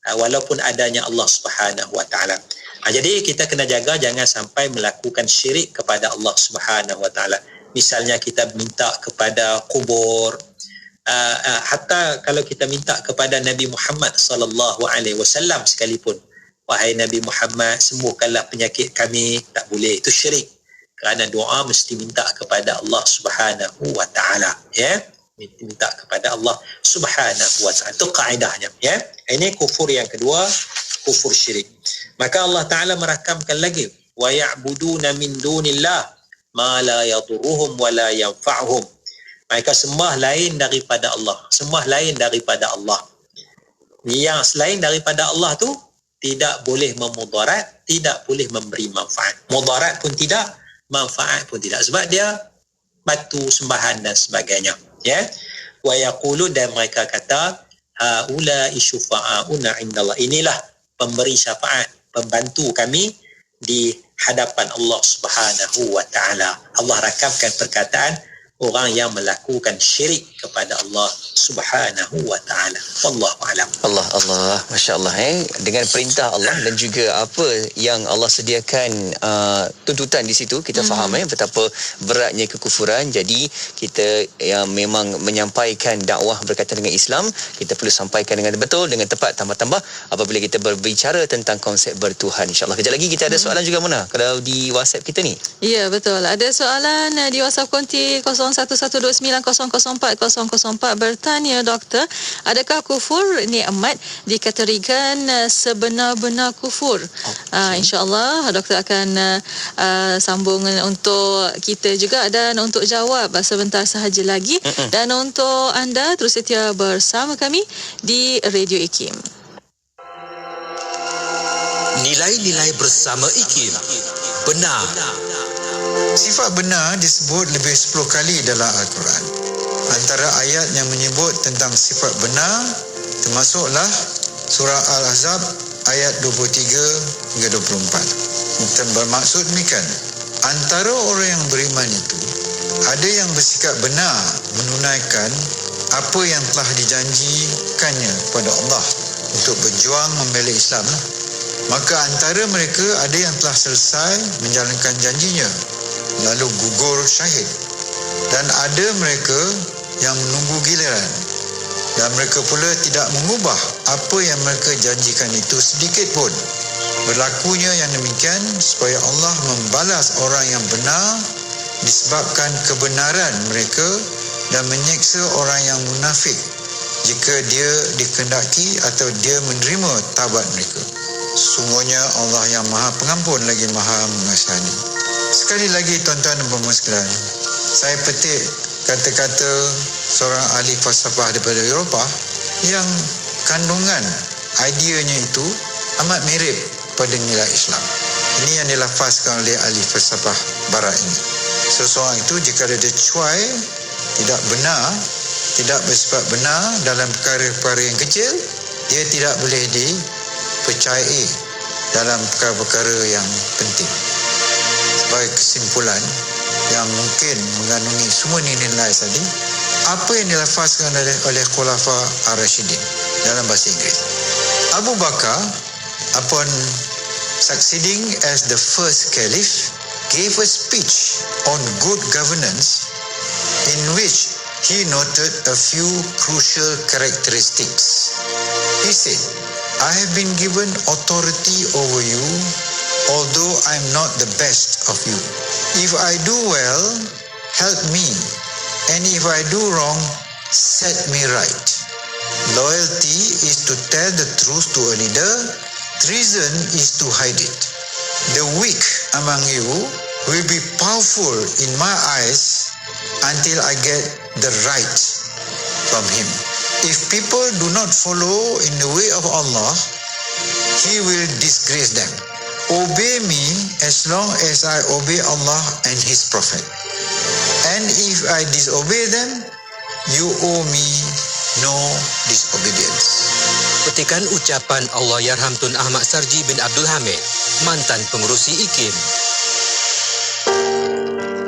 S14: walaupun adanya Allah Subhanahu Wa Taala. Jadi kita kena jaga jangan sampai melakukan syirik kepada Allah Subhanahu Wa Taala. Misalnya kita minta kepada kubur, hatta kalau kita minta kepada Nabi Muhammad sallallahu alaihi wasallam sekalipun, wahai Nabi Muhammad, sembuhkanlah penyakit kami, tak boleh, itu syirik. Kerana doa mesti minta kepada Allah Subhanahu Wa Taala, ya. Minta kepada Allah Subhanahu Wa Taala. Itu kaidahnya, ya. Ini kufur yang kedua, kufur syirik. Maka Allah Taala merakamkan lagi, wa ya'buduna min dunillah ma la yadurruhum wa la yanfa'uhum. Mereka sembah lain daripada Allah, sembah lain daripada Allah. Yang selain daripada Allah tu tidak boleh memudarat, tidak boleh memberi manfaat. Mudarat pun tidak, manfaat pun tidak. Sebab dia batu sembahan dan sebagainya. Ya. Wa yaqulu, dan mereka kata, haula'i syufa'auna indallah. Inilah pemberi syafaat, pembantu kami di hadapan Allah Subhanahu Wa Taala. Allah rakamkan perkataan orang yang melakukan syirik kepada Allah Subhanahu Wa Taala. Wallahu a'lam.
S13: Allah, masya-Allah, dengan perintah Allah dan juga apa yang Allah sediakan tuntutan di situ, kita faham betapa beratnya kekufuran. Jadi kita yang memang menyampaikan dakwah berkaitan dengan Islam, kita perlu sampaikan dengan betul, dengan tepat, tambah-tambah apabila kita berbicara tentang konsep bertuhan. Insya-Allah kejap lagi kita ada soalan juga, Mona, kalau di WhatsApp kita ni. Ya, betul. Ada soalan di WhatsApp konti 0112900404 bertanya, doktor, adakah kufur nikmat dikategorikan sebenar-benar kufur? InsyaAllah doktor akan sambung untuk kita juga dan untuk jawab sebentar sahaja lagi. Dan untuk anda terus setia bersama kami di Radio IKIM.
S5: Nilai-nilai bersama IKIM. Benar.
S15: Sifat benar disebut lebih 10 kali dalam Al-Quran. Antara ayat yang menyebut tentang sifat benar termasuklah surah Al-Ahzab ayat 23 hingga 24. Bermaksud demikian, antara orang yang beriman itu ada yang bersikap benar menunaikan apa yang telah dijanjikannya kepada Allah untuk berjuang membela Islam. Maka antara mereka ada yang telah selesai menjalankan janjinya lalu gugur syahid, dan ada mereka yang menunggu giliran, dan mereka pula tidak mengubah apa yang mereka janjikan itu sedikit pun. Berlakunya yang demikian supaya Allah membalas orang yang benar disebabkan kebenaran mereka dan menyeksa orang yang munafik jika dia dikehendaki atau dia menerima taubat mereka. Sesungguhnya Allah yang Maha Pengampun lagi Maha Mengasihani. Sekali lagi tuan-tuan dan puan-puan sekalian, saya petik kata-kata seorang ahli falsafah daripada Eropah yang kandungan ideanya itu amat mirip pada nilai Islam. Ini yang dilafazkan oleh ahli falsafah barat ini. Seseorang itu jika ada cuai, tidak benar, tidak bersifat benar dalam perkara-perkara yang kecil, dia tidak boleh dipercayai dalam perkara-perkara yang penting. Sebagai kesimpulan yang mungkin mengandungi semua nilai tadi, apa yang dilafazkan oleh Khulafa Ar-Rasyidin dalam bahasa Inggeris. Abu Bakar, apun succeeding as the first caliph, gave a speech on good governance in which he noted a few crucial characteristics. He said, I have been given authority over you, although I am not the best of you. If I do well, help me, and if I do wrong, set me right. Loyalty is to tell the truth to a leader, treason is to hide it. The weak among you will be powerful in my eyes until I get the right from him. If people do not follow in the way of Allah, He will disgrace them. Obey me as long as I obey Allah and His Prophet. And if I disobey them, you owe me no disobedience.
S5: Petikan ucapan Allahyarham Tun Ahmad Sarji bin Abdul Hamid, mantan pengerusi IKIM.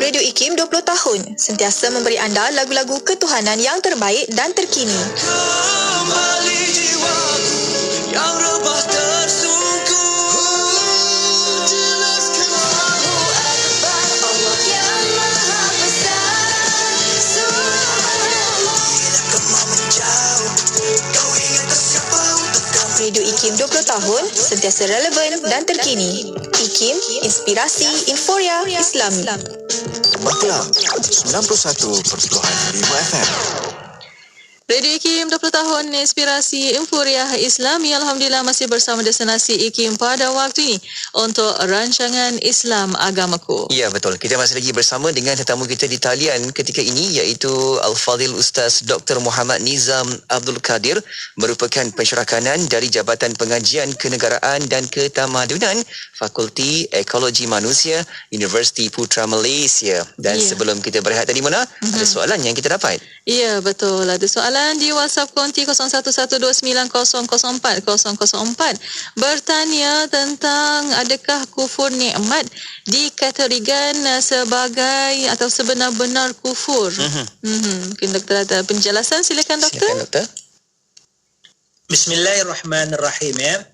S11: Radio IKIM 20 tahun sentiasa memberi anda lagu-lagu ketuhanan yang terbaik dan terkini.
S12: Kembali jiwaku yang rebah tersungkur, jelaskan Allahu Akbar, Allah yang Maha Besar. Bila kau mau menjauh, kau ingat siapa untuk kamu.
S11: Radio IKIM 20 tahun sentiasa relevan dan terkini. IKIM, inspirasi Inforia Islami.
S2: Maklam 91.5 FM.
S10: Radio IKIM 20 tahun inspirasi Inforia Islami. Alhamdulillah masih bersama destinasi IKIM pada waktu ini untuk rancangan Islam Agamaku.
S13: Ya, betul. Kita masih lagi bersama dengan tetamu kita di talian ketika ini iaitu Al-Fadhil Ustaz Dr. Muhammad Nizam Abdul Kadir, merupakan pensyarah kanan dari Jabatan Pengajian Kenegaraan dan Ketamadunan Fakulti Ekologi Manusia Universiti Putra Malaysia. Dan sebelum kita berehat tadi Mona, ada soalan yang kita dapat.
S10: Ya, betul. Ada soalan di WhatsApp konti 0112900404 bertanya tentang adakah kufur nikmat dikategorikan sebagai atau sebenar-benar kufur. Mungkin doktor ada penjelasan, silakan doktor.
S13: Silakan doktor.
S14: Bismillahirrahmanirrahim ya.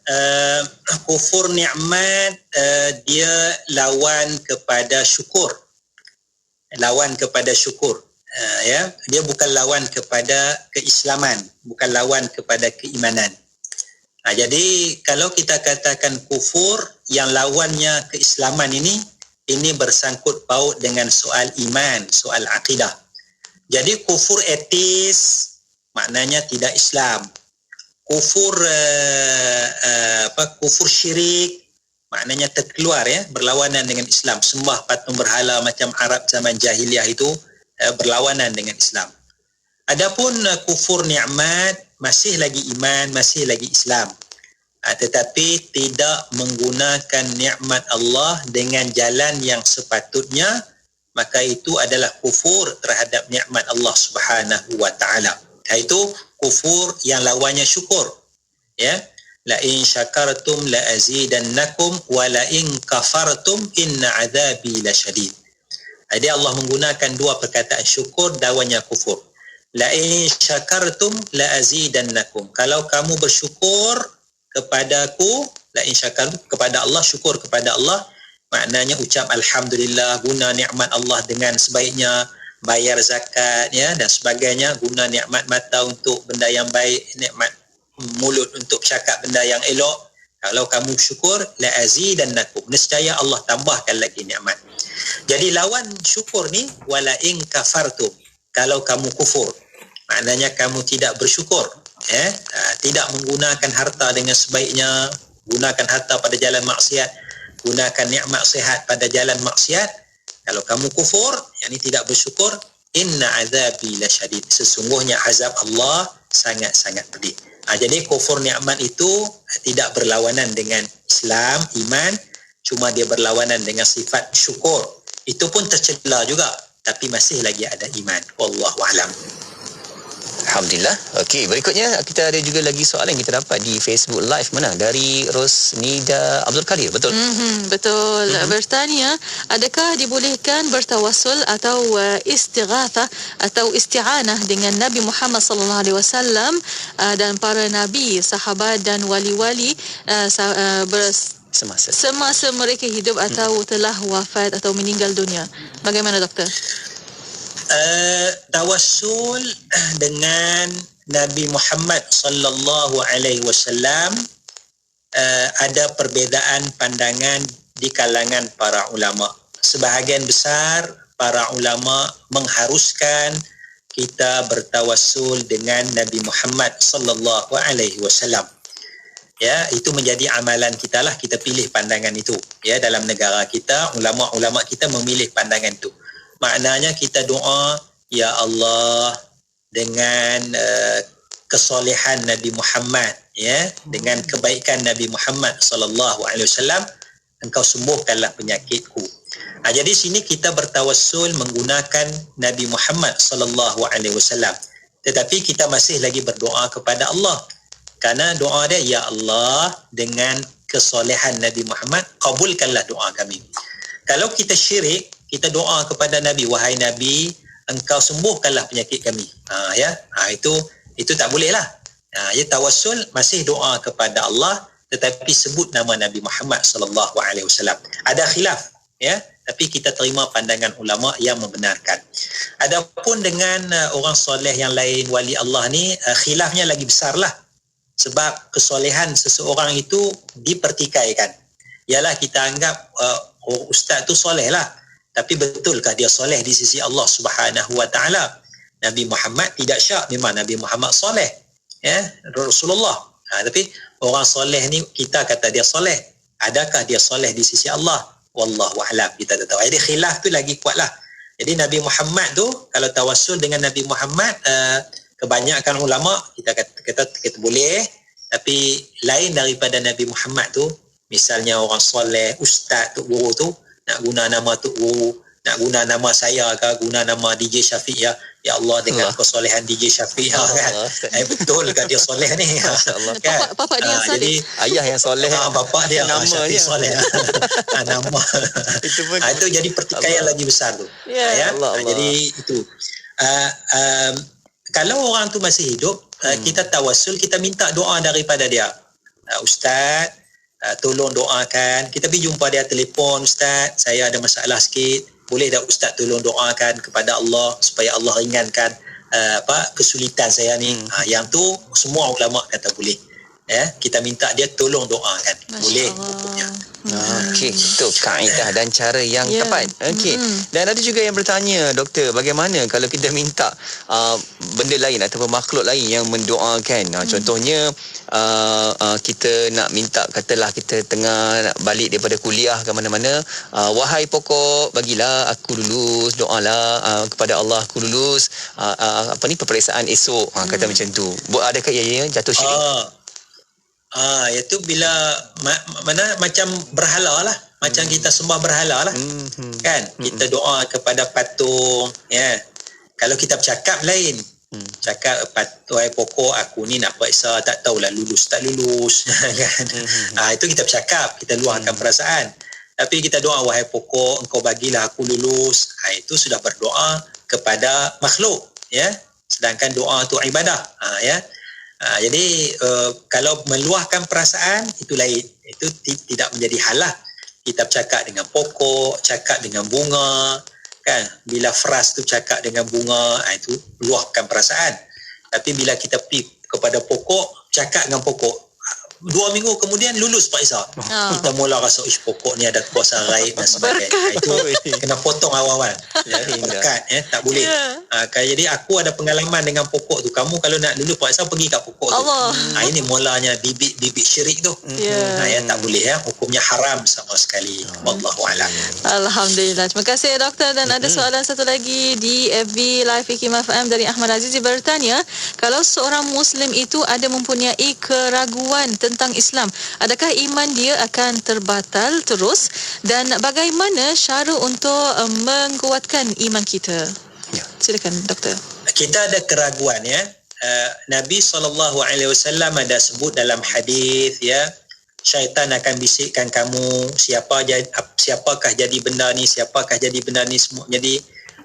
S14: Kufur nikmat dia lawan kepada syukur. Lawan kepada syukur. Ya, dia bukan lawan kepada keislaman, bukan lawan kepada keimanan. Jadi kalau kita katakan kufur yang lawannya keislaman ini bersangkut paut dengan soal iman, soal akidah. Jadi kufur etis maknanya tidak Islam. Kufur kufur syirik maknanya terkeluar ya, berlawanan dengan Islam. Sembah patung berhala macam Arab zaman jahiliah itu berlawanan dengan Islam. Adapun kufur nikmat masih lagi iman, masih lagi Islam. Tetapi tidak menggunakan nikmat Allah dengan jalan yang sepatutnya, maka itu adalah kufur terhadap nikmat Allah Subhanahu wa taala. Iaitu kufur yang lawannya syukur. Ya. La in syakartum la azidannakum wa la in kafartum inna adzabi lasyadid. Jadi Allah menggunakan dua perkataan syukur lawannya kufur. La in syakartum la azidannakum. Kalau kamu bersyukur kepadaku, la in syakartum kepada Allah, syukur kepada Allah, maknanya ucap alhamdulillah, guna nikmat Allah dengan sebaiknya, bayar zakat ya dan sebagainya, guna nikmat mata untuk benda yang baik, nikmat mulut untuk cakap benda yang elok. Kalau kamu syukur, la azidannakum, nescaya Allah tambahkan lagi nikmat. Jadi lawan syukur ni wala in kafartum, kalau kamu kufur, maknanya kamu tidak bersyukur, tidak menggunakan harta dengan sebaiknya, gunakan harta pada jalan maksiat, gunakan nikmat sihat pada jalan maksiat. Kalau kamu kufur, yakni tidak bersyukur, inna azabi lasyadid, sesungguhnya azab Allah sangat-sangat pedih. Jadi kufur nikmat itu tidak berlawanan dengan Islam, iman, cuma dia berlawanan dengan sifat syukur. Itu pun tercela juga, tapi masih lagi ada iman. Wallahu a'lam.
S13: Alhamdulillah. Okey, berikutnya kita ada juga lagi soalan yang kita dapat di Facebook Live mana dari Rosnida Abdul Kadir, betul?
S10: Betul. Bertanya, adakah dibolehkan bertawassul atau istighathah atau isti'anah dengan Nabi Muhammad sallallahu alaihi wasallam dan para nabi, sahabat dan wali-wali semasa mereka hidup atau telah wafat atau meninggal dunia. Bagaimana doktor?
S14: Tawassul dengan Nabi Muhammad sallallahu alaihi wasallam ada perbezaan pandangan di kalangan para ulama. Sebahagian besar para ulama mengharuskan kita bertawassul dengan Nabi Muhammad sallallahu alaihi wasallam. Ya, itu menjadi amalan kita lah, kita pilih pandangan itu. Ya, dalam negara kita, ulama-ulama kita memilih pandangan itu. Maknanya kita doa, ya Allah, dengan kesolehan Nabi Muhammad, ya, dengan kebaikan Nabi Muhammad sallallahu alaihi wasallam, engkau sembuhkanlah penyakitku. Jadi sini kita bertawassul menggunakan Nabi Muhammad sallallahu alaihi wasallam. Tetapi kita masih lagi berdoa kepada Allah. Karena doa dia, ya Allah, dengan kesolehan Nabi Muhammad, kabulkanlah doa kami. Kalau kita syirik, kita doa kepada Nabi, wahai Nabi, engkau sembuhkanlah penyakit kami. Itu tak boleh lah. Ya, tawassul masih doa kepada Allah, tetapi sebut nama Nabi Muhammad sallallahu alaihi wasallam. Ada khilaf, ya, tapi kita terima pandangan ulama yang membenarkan. Adapun dengan orang soleh yang lain, wali Allah ni, khilafnya lagi besar lah. Sebab kesolehan seseorang itu dipertikaikan. Yalah, kita anggap ustaz tu soleh lah. Tapi betulkah dia soleh di sisi Allah Subhanahu wa taala? Nabi Muhammad tidak syak, memang Nabi Muhammad soleh, ya, Rasulullah. Tapi orang soleh ni kita kata dia soleh. Adakah dia soleh di sisi Allah? Wallahu a'lam, kita tak tahu. Jadi khilaf tu lagi kuatlah. Jadi Nabi Muhammad tu, kalau tawassul dengan Nabi Muhammad, kebanyakan ulama kita kata boleh, tapi lain daripada Nabi Muhammad tu, misalnya orang soleh, ustaz tu, guru tu, nak guna nama tu guru, nak guna nama saya ke, guna nama DJ Syafiq, ya Allah, dengan kesolehan DJ Syafiq, kan, betulkah dia soleh ni? Kan?
S10: Bapak dia yang soleh,
S14: jadi
S13: ayah yang soleh,
S14: bapak dia Syafiq soleh. Nama itu jadi pertikaian lagi besar tu. Ya. Allah. Jadi itu kalau orang tu masih hidup, kita tawassul, kita minta doa daripada dia. Ustaz, tolong doakan. Kita pergi jumpa dia, telefon, Ustaz, saya ada masalah sikit, boleh tak Ustaz tolong doakan kepada Allah supaya Allah ringankan kesulitan saya ni. Yang tu semua ulama kata boleh. Kita minta dia tolong doakan. Boleh hukumnya.
S13: Okey, itu kaedah dan cara yang tepat. Okey. Dan ada juga yang bertanya, doktor, bagaimana kalau kita minta benda lain ataupun makhluk lain yang mendoakan? Contohnya kita nak minta, katalah kita tengah nak balik daripada kuliah ke mana-mana, wahai pokok, bagilah aku lulus, doalah kepada Allah aku lulus peperiksaan esok, kata macam tu. Adakah ia jatuh syirik?
S14: Iaitu bila macam berhala lah, macam kita sembah berhala lah, kan? Kita doa kepada patung, ya. Kalau kita bercakap lain, cakap wahai pokok, aku ni nak periksa, tak tahulah lulus tak lulus, kan? Itu kita bercakap, kita luahkan perasaan. Tapi kita doa, wahai pokok, engkau bagilah aku lulus, itu sudah berdoa kepada makhluk, ya. Sedangkan doa tu ibadah, ya. Jadi kalau meluahkan perasaan itu lain, itu tidak menjadi hal lah. Kita bercakap dengan pokok, cakap dengan bunga, kan? Bila fras tu cakap dengan bunga, itu luahkan perasaan. Tapi bila kita pergi kepada pokok, cakap dengan pokok, 2 minggu kemudian lulus periksa, kita mula rasa pokok ni ada kuasa gaib dan sebagainya. Itu kena potong awal-awal, berkat, tak boleh. Jadi aku ada pengalaman dengan pokok tu. Kamu kalau nak lulus periksa, pergi kat pokok tu. Ini mulanya bibit-bibit syirik tu. Tak boleh, hukumnya haram sama sekali. Wallahu a'lam.
S10: Alhamdulillah. Terima kasih doktor. Dan ada soalan satu lagi di FB Live IKIM FM dari Ahmad Azizi bertanya, kalau seorang Muslim itu ada mempunyai keraguan tentang Islam, adakah iman dia akan terbatal terus, dan bagaimana cara untuk menguatkan iman kita? Silakan doktor.
S14: Kita ada keraguan, ya. Nabi SAW ada sebut dalam hadis, ya, syaitan akan bisikkan kamu, siapakah jadi benda ni, siapakah jadi benda ni,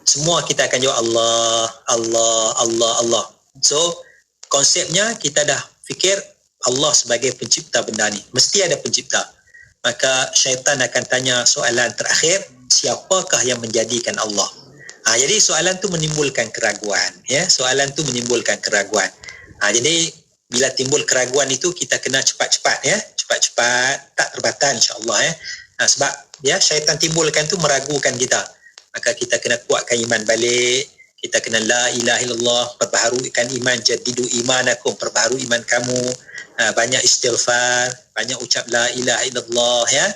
S14: semua kita akan jawab Allah, Allah, Allah, Allah. So konsepnya kita dah fikir Allah sebagai pencipta benda ni. Mesti ada pencipta. maka syaitan akan tanya soalan terakhir, siapakah yang menjadikan Allah? Jadi soalan tu menimbulkan keraguan, ya. Soalan tu menimbulkan keraguan. Jadi bila timbul keraguan itu kita kena cepat-cepat, ya. Cepat-cepat, tak terbatan insya-Allah, ya. Sebab ya syaitan timbulkan tu meragukan kita. Maka kita kena kuatkan iman balik. Kita kena la ilaha illallah, perbaharukan iman, jadidu imanakum, perbaharui iman kamu. Banyak istighfar, banyak ucap la ilaha illallah, ya.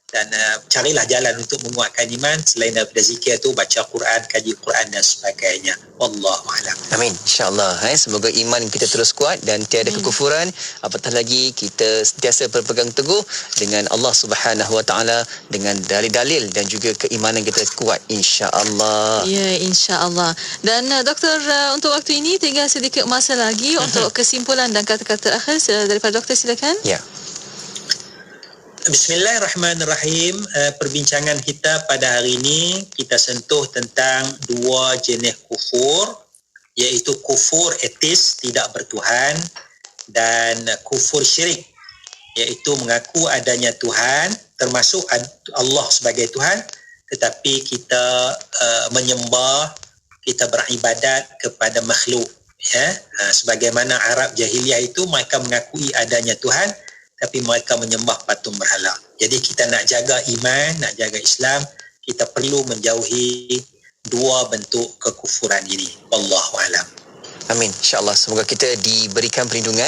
S14: Dan carilah jalan untuk menguatkan iman selain daripada zikir tu, baca Quran, kaji Quran dan sebagainya. Wallahu a'lam.
S13: Amin. InsyaAllah. Semoga iman kita terus kuat dan tiada kekufuran. Apatah lagi kita sentiasa berpegang teguh dengan Allah Subhanahu Wa Taala dengan dalil-dalil dan juga keimanan kita kuat. InsyaAllah.
S10: Ya, insyaAllah. Dan doktor, untuk waktu ini tinggal sedikit masa lagi untuk kesimpulan dan kata-kata akhir daripada doktor, silakan.
S13: Ya.
S14: Bismillahirrahmanirrahim. Perbincangan kita pada hari ini kita sentuh tentang dua jenis kufur, iaitu kufur etis, tidak bertuhan, dan kufur syirik, iaitu mengaku adanya Tuhan, termasuk Allah sebagai Tuhan, tetapi kita menyembah, kita beribadat kepada makhluk, ya. Sebagaimana Arab jahiliyah itu, mereka mengakui adanya Tuhan, tapi mereka menyembah patung berhala. Jadi kita nak jaga iman, nak jaga Islam, kita perlu menjauhi dua bentuk kekufuran ini. Wallahu a'lam.
S13: Amin. InsyaAllah semoga kita diberikan perlindungan,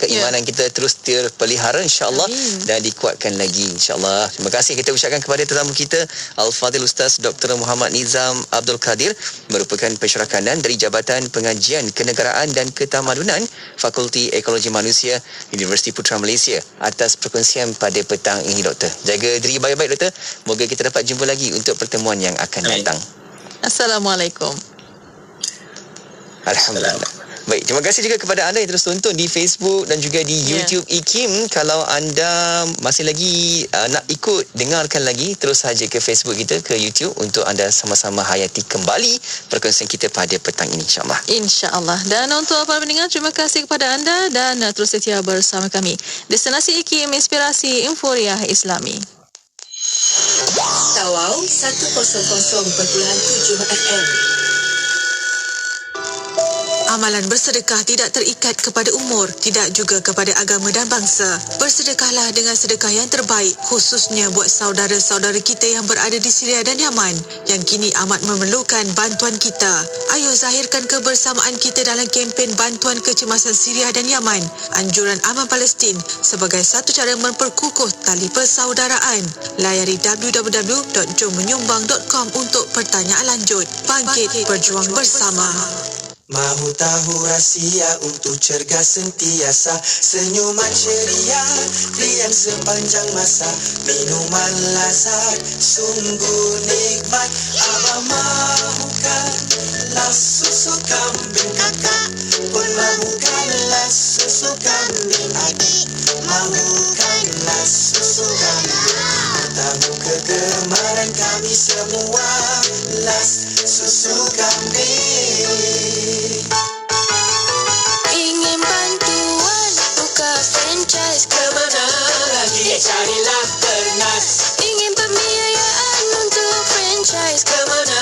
S13: keimanan kita terus terpelihara insyaAllah dan dikuatkan lagi insyaAllah. Terima kasih kita ucapkan kepada tetamu kita Al-Fadhil Ustaz Dr. Muhammad Nizam Abdul Qadir, merupakan pensyarakanan dari Jabatan Pengajian Kenegaraan dan Ketamadunan Fakulti Ekologi Manusia Universiti Putra Malaysia, atas perkongsian pada petang ini Doktor. Jaga diri baik-baik Doktor. Moga kita dapat jumpa lagi untuk pertemuan yang akan datang.
S10: Assalamualaikum.
S13: Alhamdulillah. Baik, terima kasih juga kepada anda yang terus tonton di Facebook dan juga di YouTube IKIM. Kalau anda masih lagi nak ikut dengarkan lagi, terus saja ke Facebook kita, ke YouTube untuk anda sama-sama hayati kembali perkongsian kita pada petang ini insya-Allah.
S10: InsyaAllah. Dan untuk para pendengar, terima kasih kepada anda dan terus setia bersama kami. Destinasi IKIM, inspirasi Inforiah Islami.
S8: Tawau 100.7 FM. Amalan bersedekah tidak terikat kepada umur, tidak juga kepada agama dan bangsa. Bersedekahlah dengan sedekah yang terbaik, khususnya buat saudara-saudara kita yang berada di Syria dan Yaman, yang kini amat memerlukan bantuan kita. Ayo zahirkan kebersamaan kita dalam kempen bantuan kecemasan Syria dan Yaman, anjuran Aman Palestin, sebagai satu cara memperkukuh tali persaudaraan. Layari www.jommenyumbang.com untuk pertanyaan lanjut. Bangkit berjuang bersama.
S12: Mahu tahu rahsia untuk cergas sentiasa, senyuman ceria, riang sepanjang masa, minuman lazat, sungguh nikmat. Abang mahukanlah susu kambing, kakak pun mahukanlah susu kambing, adik mahukanlah susu kambing. Tahu kegemaran kami semua, las susu kambing.
S16: Ingin bantuan buka franchise,
S12: kemana lagi? Carilah Pernas.
S16: Ingin pembiayaan untuk franchise,
S12: kemana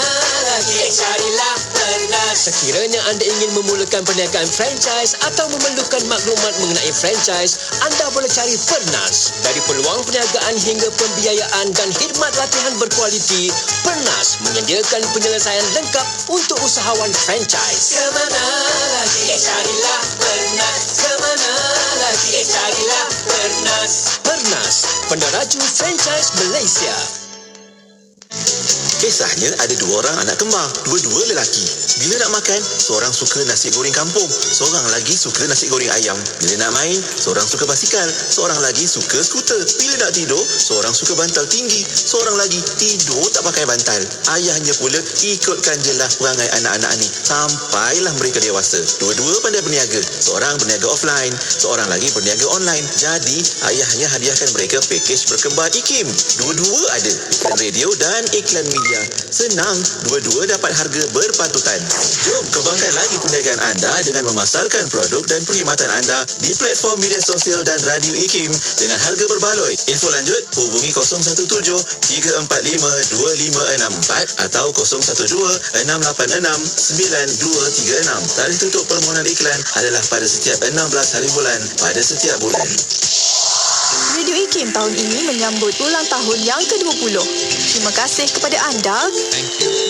S12: lagi? Carilah Pernas.
S17: Sekiranya anda ingin memulakan perniagaan franchise atau memerlukan maklumat mengenai franchise, anda boleh cari Pernas. Dari peluang perniagaan hingga pembiayaan dan khidmat latihan berkualiti, Pernas menyediakan penyelesaian lengkap untuk usahawan franchise.
S12: Kemana lagi? Carilah Pernas. Kemana lagi? Carilah Pernas.
S17: Pernas, peneraju franchise Malaysia.
S18: Kisahnya ada dua orang anak kembar, dua-dua lelaki. Bila nak makan, seorang suka nasi goreng kampung, seorang lagi suka nasi goreng ayam. Bila nak main, seorang suka basikal, seorang lagi suka skuter. Bila nak tidur, seorang suka bantal tinggi, seorang lagi tidur tak pakai bantal. Ayahnya pula ikutkan jelah perangai anak-anak ni sampailah mereka dewasa. Dua-dua pandai berniaga, seorang berniaga offline, seorang lagi berniaga online. Jadi ayahnya hadiahkan mereka pakej berkembar IKIM. Dua-dua ada iklan radio dan iklan media bayar. Senang, dua-dua dapat harga berpatutan. Jom kembangkan lagi perniagaan anda dengan memasarkan produk dan perkhidmatan anda di platform media sosial dan radio IKIM dengan harga berbaloi. Info lanjut, hubungi 017-345-2564 atau 012-686-9236. Tarikh tutup permohonan iklan adalah pada setiap 16 hari bulan pada setiap bulan.
S11: Radio IKIM tahun ini menyambut ulang tahun yang ke-20. Terima kasih kepada anda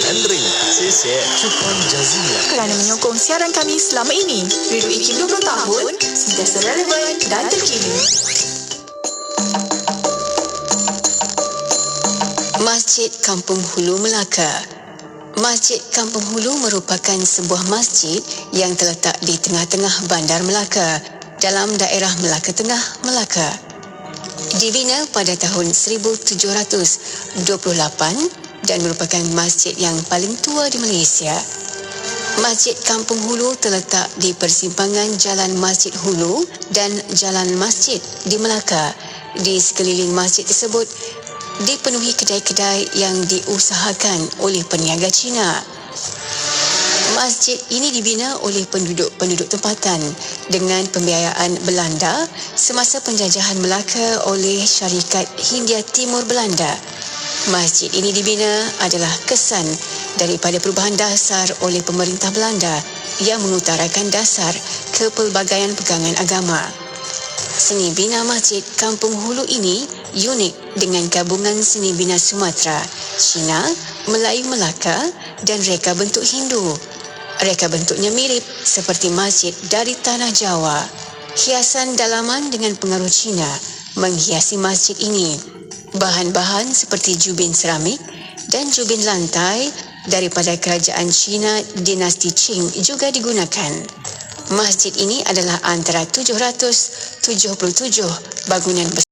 S18: Nandri, sisir,
S9: Syukran jazilan
S11: kerana menyokong siaran kami selama ini. Radio IKIM 20 tahun, sentiasa relevan dan terkini.
S8: Masjid Kampung Hulu Melaka. Masjid Kampung Hulu merupakan sebuah masjid yang terletak di tengah-tengah Bandar Melaka dalam daerah Melaka Tengah, Melaka. Dibina pada tahun 1728 dan merupakan masjid yang paling tua di Malaysia. Masjid Kampung Hulu terletak di persimpangan Jalan Masjid Hulu dan Jalan Masjid di Melaka. Di sekeliling masjid tersebut dipenuhi kedai-kedai yang diusahakan oleh peniaga Cina. Masjid ini dibina oleh penduduk tempatan dengan pembiayaan Belanda semasa penjajahan Melaka oleh Syarikat Hindia Timur Belanda. Masjid ini dibina adalah kesan daripada perubahan dasar oleh pemerintah Belanda yang mengutarakan dasar kepelbagaian pegangan agama. Seni bina Masjid Kampung Hulu ini unik dengan gabungan seni bina Sumatera, Cina, Melayu Melaka dan reka bentuk Hindu. Reka bentuknya mirip seperti masjid dari tanah Jawa. Hiasan dalaman dengan pengaruh Cina menghiasi masjid ini. Bahan-bahan seperti jubin seramik dan jubin lantai daripada kerajaan Cina dinasti Qing juga digunakan. Masjid ini adalah antara 777 bangunan besar